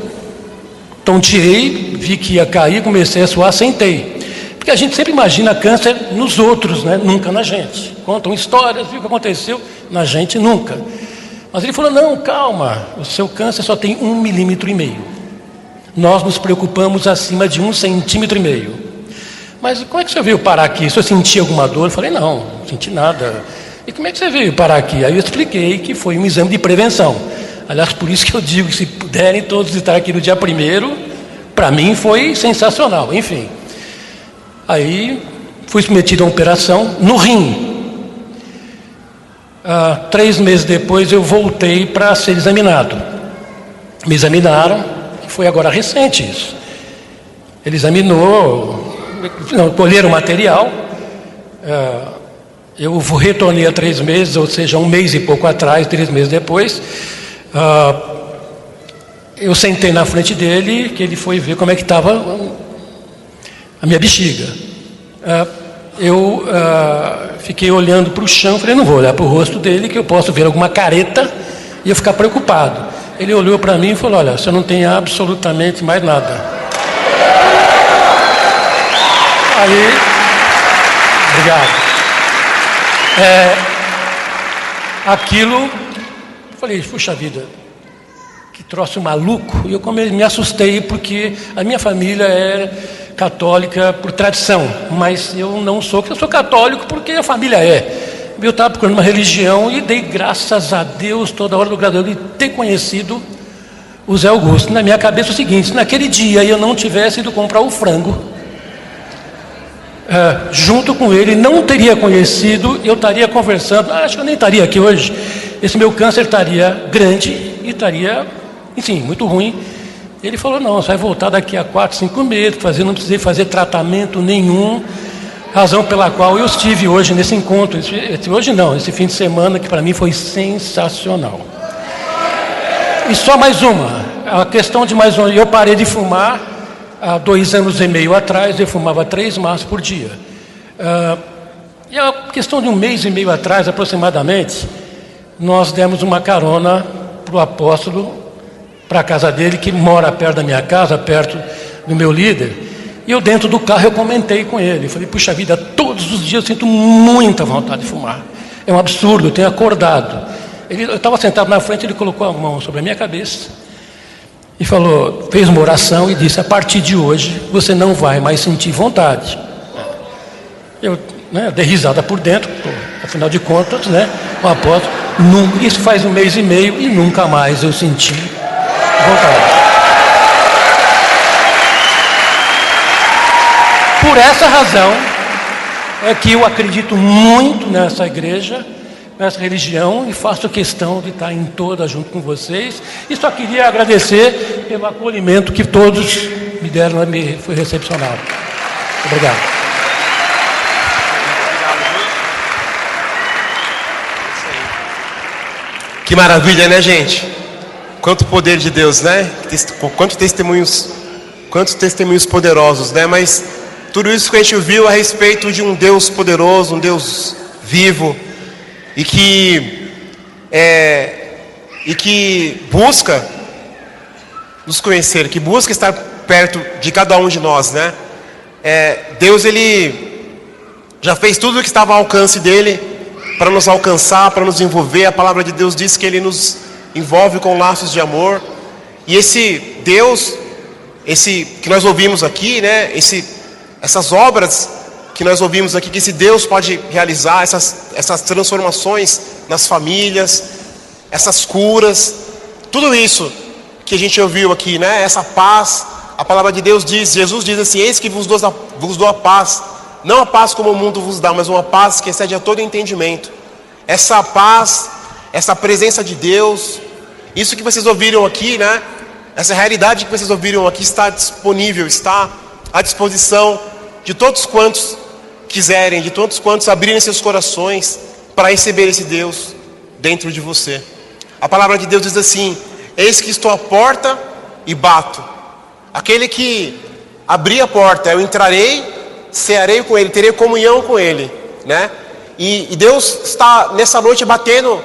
tonteei, vi que ia cair, comecei a suar, sentei. Porque a gente sempre imagina câncer nos outros, né? Nunca na gente. Contam histórias, viu o que aconteceu, na gente nunca. Mas ele falou, não, calma, o seu câncer só tem 1,5 milímetro. Nós nos preocupamos acima de 1,5 centímetro. Mas como é que você veio parar aqui? Se eu senti alguma dor? Eu falei, não senti nada. E como é que você veio parar aqui? Aí eu expliquei que foi um exame de prevenção. Aliás, por isso que eu digo que se puderem todos estar aqui no dia 1º, para mim foi sensacional, enfim. Aí fui submetido a uma operação no rim. 3 meses depois eu voltei para ser examinado. Me examinaram, que foi agora recente isso. Ele examinou, colheram o material. Eu retornei há 3 meses, ou seja, 1 mês e pouco atrás, 3 meses depois. Eu sentei na frente dele, que ele foi ver como é que estava a minha bexiga. Eu fiquei olhando para o chão, falei, não vou olhar para o rosto dele, que eu posso ver alguma careta e eu ficar preocupado. Ele olhou para mim e falou, olha, você não tem absolutamente mais nada. Aí, obrigado. Aquilo, eu falei, puxa vida, que troço maluco. E eu me assustei, porque a minha família é católica por tradição, mas eu não sou, eu sou católico porque a família é. Eu estava procurando uma religião e dei graças a Deus toda hora do grado de ter conhecido o Zé Augusto. Na minha cabeça é o seguinte, se naquele dia eu não tivesse ido comprar o frango, junto com ele, não teria conhecido, eu estaria conversando, acho que eu nem estaria aqui hoje, esse meu câncer estaria grande e estaria, enfim, muito ruim. Ele falou, não, você vai voltar daqui a 4, 5 meses, não precisei fazer tratamento nenhum, razão pela qual eu estive hoje nesse encontro, hoje não, esse fim de semana, que para mim foi sensacional. E só mais uma, a questão de mais uma, eu parei de fumar há 2 anos e meio atrás, eu fumava 3 maços por dia. E a questão de 1 mês e meio atrás, aproximadamente, nós demos uma carona para o apóstolo, para a casa dele, que mora perto da minha casa, perto do meu líder. E eu dentro do carro, eu comentei com ele. Eu falei, puxa vida, todos os dias eu sinto muita vontade de fumar. É um absurdo, eu tenho acordado. Eu estava sentado na frente, ele colocou a mão sobre a minha cabeça e falou, fez uma oração e disse, a partir de hoje, você não vai mais sentir vontade. Eu dei risada por dentro, afinal de contas, o apóstolo, isso faz 1 mês e meio e nunca mais eu senti vontade. Por essa razão é que eu acredito muito nessa igreja, nessa religião, e faço questão de estar em toda junto com vocês. E só queria agradecer pelo acolhimento que todos me deram, foi recepcionado. Obrigado. Que maravilha, né, gente? Quanto poder de Deus, né? Quantos testemunhos poderosos, né? Mas tudo isso que a gente viu a respeito de um Deus poderoso, um Deus vivo, e que busca nos conhecer, que busca estar perto de cada um de nós, né? Deus, ele já fez tudo o que estava ao alcance dele para nos alcançar, para nos envolver. A palavra de Deus diz que ele nos envolve com laços de amor. E esse Deus, que nós ouvimos aqui, né? Essas obras que nós ouvimos aqui, que esse Deus pode realizar, essas transformações nas famílias, essas curas, tudo isso que a gente ouviu aqui, né? Essa paz, a palavra de Deus diz, Jesus diz assim: eis que vos dou a paz, não a paz como o mundo vos dá, mas uma paz que excede a todo entendimento. Essa paz, essa presença de Deus, isso que vocês ouviram aqui, né? Essa realidade que vocês ouviram aqui está disponível, está à disposição de todos quantos quiserem, de todos quantos abrirem seus corações para receber esse Deus dentro de você. A palavra de Deus diz assim: eis que estou à porta e bato. Aquele que abrir a porta, eu entrarei, cearei com ele, terei comunhão com ele, né? E Deus está nessa noite batendo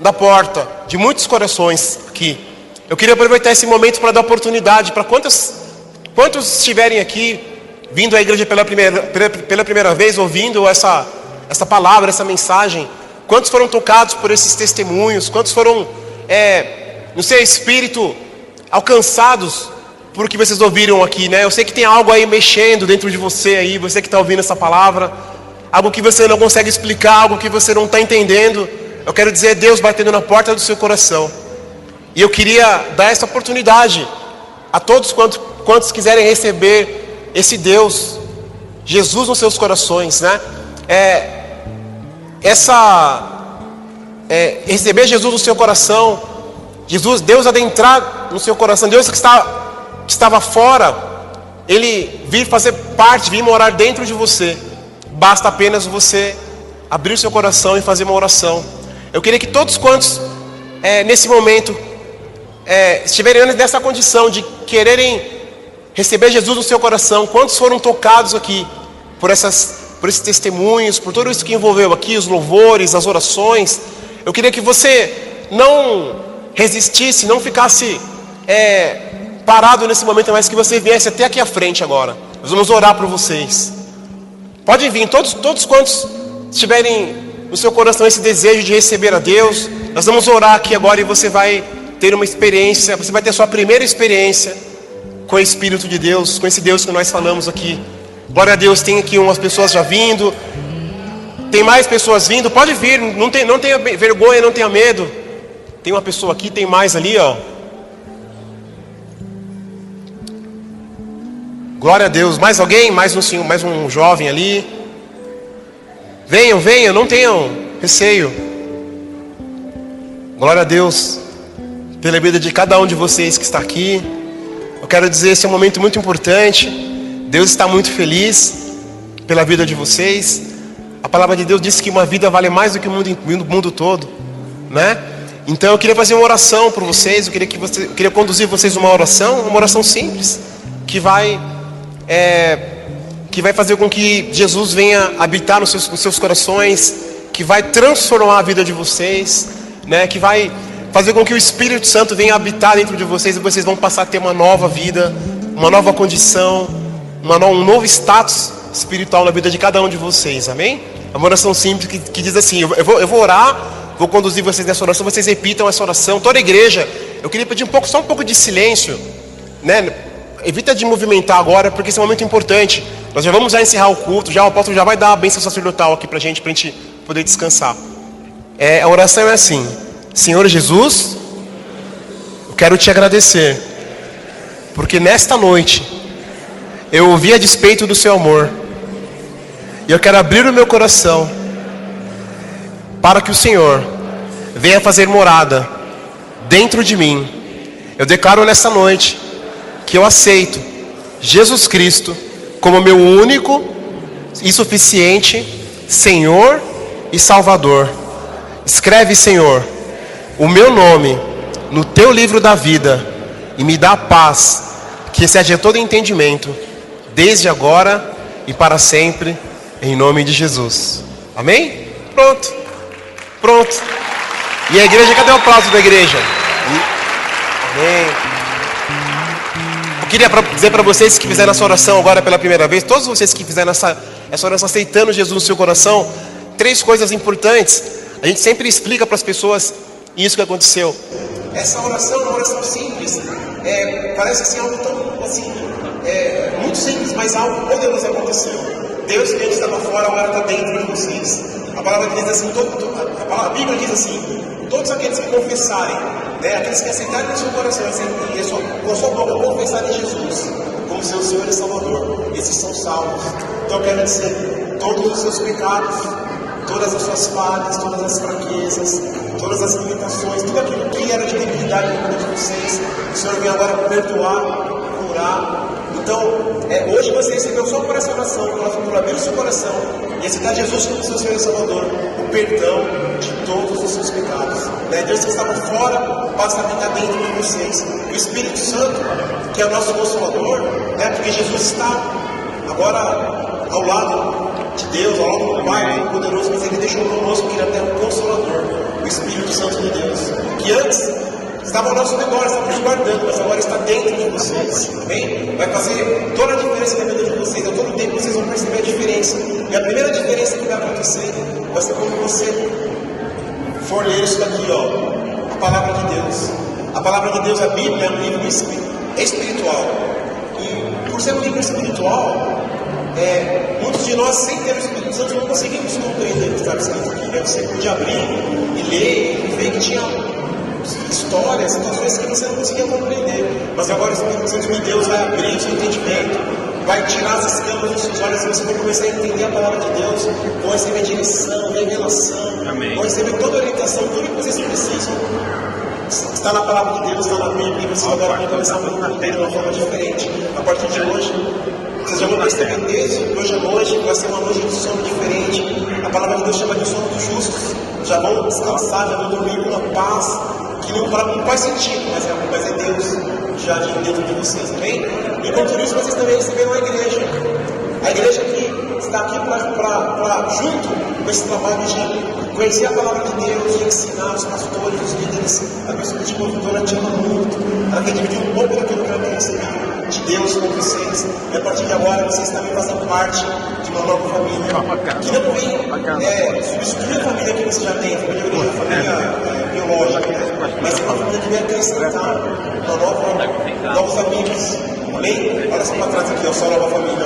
na porta de muitos corações aqui. Eu queria aproveitar esse momento para dar oportunidade para quantos estiverem aqui, vindo à igreja pela primeira vez, ouvindo essa palavra, essa mensagem. Quantos foram tocados por esses testemunhos? Quantos foram, no seu espírito, alcançados por o que vocês ouviram aqui, né? Eu sei que tem algo aí mexendo dentro de você aí, você que está ouvindo essa palavra, algo que você não consegue explicar, algo que você não está entendendo. Eu quero dizer, Deus batendo na porta do seu coração. E eu queria dar essa oportunidade a todos quantos quiserem receber esse Deus, Jesus nos seus corações, né? Receber Jesus no seu coração, Deus adentrar no seu coração, Deus que estava fora, Ele vir fazer parte, vir morar dentro de você. Basta apenas você abrir o seu coração e fazer uma oração. Eu queria que todos quantos nesse momento estiverem nessa condição de quererem receber Jesus no seu coração, quantos foram tocados aqui por esses testemunhos, por tudo isso que envolveu aqui, os louvores, as orações. Eu queria que você não resistisse, não ficasse parado nesse momento, mas que você viesse até aqui à frente agora. Nós vamos orar por vocês. Podem vir, todos quantos tiverem no seu coração esse desejo de receber a Deus. Nós vamos orar aqui agora e você vai ter uma experiência, você vai ter sua primeira experiência com o Espírito de Deus, com esse Deus que nós falamos aqui. Glória a Deus, tem aqui umas pessoas já vindo, tem mais pessoas vindo, pode vir, não tenha vergonha, não tenha medo. Tem uma pessoa aqui, tem mais ali, ó. Glória a Deus, mais alguém? Mais um jovem ali. Venham, não tenham receio. Glória a Deus pela vida de cada um de vocês que está aqui. Eu quero dizer, esse é um momento muito importante. Deus está muito feliz pela vida de vocês. A palavra de Deus diz que uma vida vale mais do que o mundo todo, né? Então eu queria fazer uma oração por vocês. Eu queria conduzir vocês uma oração simples, que vai fazer com que Jesus venha habitar nos seus corações, que vai transformar a vida de vocês, né? Que vai fazer com que o Espírito Santo venha habitar dentro de vocês, e vocês vão passar a ter uma nova vida, uma nova condição, um novo status espiritual na vida de cada um de vocês, amém? É uma oração simples que diz assim, eu vou orar, vou conduzir vocês nessa oração, vocês repitam essa oração, toda a igreja. Eu queria pedir só um pouco de silêncio, né? Evita de movimentar agora, porque esse é um momento importante. Nós já vamos encerrar o culto, o apóstolo já vai dar a bênção sacerdotal aqui pra gente poder descansar. A oração é assim: Senhor Jesus, eu quero te agradecer, porque nesta noite eu ouvi a despeito do seu amor, e eu quero abrir o meu coração para que o Senhor venha fazer morada dentro de mim. Eu declaro nessa noite que eu aceito Jesus Cristo como meu único e suficiente Senhor e Salvador. Escreve, Senhor, o meu nome no teu livro da vida e me dá a paz que excede todo entendimento, desde agora e para sempre, em nome de Jesus. Amém? Pronto. E a igreja, cadê o aplauso da igreja? Amém. Eu queria dizer para vocês que fizeram essa oração agora pela primeira vez, todos vocês que fizeram essa oração aceitando Jesus no seu coração, 3 coisas importantes. A gente sempre explica para as pessoas isso que aconteceu. Essa oração é uma oração simples, parece assim algo tão assim, muito simples, mas algo poderoso aconteceu. Deus que antes estava fora, agora está dentro de vocês. A palavra diz assim, a Bíblia diz assim, todos aqueles que confessarem, né, aqueles que aceitarem no seu coração e com a sua boca confessarem Jesus como seu Senhor e Salvador, esses são salvos. Então eu quero dizer, todos os seus pecados, todas as suas falhas, todas as fraquezas, todas as limitações, tudo aquilo que era de debilidade na vida de vocês, o Senhor vem agora perdoar, curar. Então, hoje você recebeu só por essa oração, por abrir o seu coração e aceitar Jesus como seu Senhor e Salvador, o perdão de todos os seus pecados. Deus que estava fora, passa a ficar dentro de vocês. O Espírito Santo, que é o nosso Consolador, porque Jesus está agora ao lado de Deus, ao lado do Pai, do Poderoso, mas Ele deixou conosco que Ele é até o Consolador, o Espírito Santo de Deus, que antes estava ao nosso redor, estava nos guardando, mas agora está dentro de vocês, amém? Vai fazer toda a diferença na vida de vocês, a todo tempo vocês vão perceber a diferença, e a primeira diferença que vai acontecer vai ser quando você for ler isso daqui, a Palavra de Deus. A Palavra de Deus, a Bíblia, é um livro espiritual, e por ser um livro espiritual, muitos de nós, sem ter o Espírito Santo, não conseguimos compreender o que está escrito aqui. Você podia abrir e ler e ver que tinha histórias, situações que você não conseguia compreender. Mas agora o Espírito Santo de Deus vai abrir o seu entendimento, vai tirar as escamas dos seus olhos e você vai começar a entender a palavra de Deus, vão receber direção, revelação, vão receber toda a orientação, tudo que vocês precisam. Está na palavra de Deus, está na Bíblia, e vocês agora vão começar a compreender de uma forma diferente. A partir de hoje, vocês já vão perceber desde hoje à noite, vai ser uma noite de sono diferente. A palavra de Deus chama de sono dos justos. Já vão descansar, já vão dormir com uma paz que não faz sentido, mas é Deus já dentro de vocês, amém? E por isso vocês também receberam a igreja. A igreja que está aqui para junto com esse trabalho de conhecer a palavra de Deus, de ensinar os pastores, os líderes. A pessoa de convidora te ama muito. Ela quer dividir um pouco daquilo que ela tem recebido de Deus com vocês. E a partir de agora vocês também fazem parte de uma nova família. Que não vem substituir a família que você já tem, a família biológica, mas é uma família que vem acrescentar novos amigos. Amém? Olha só para trás aqui, só nova família.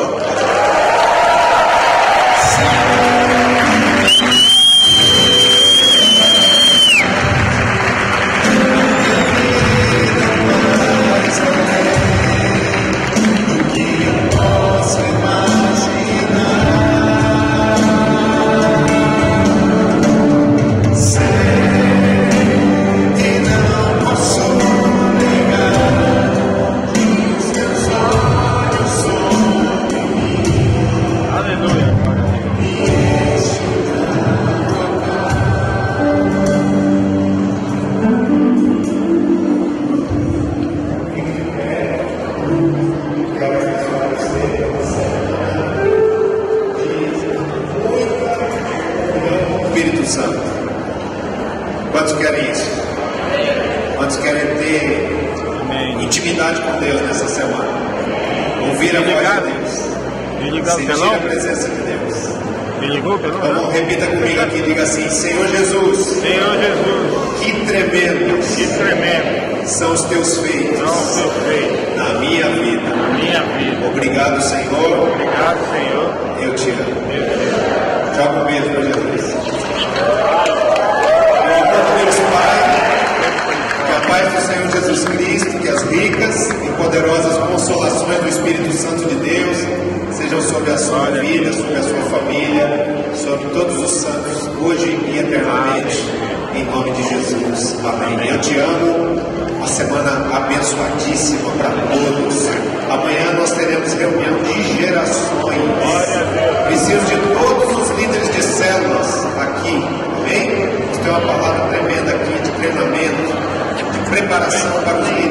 Preparação para o dia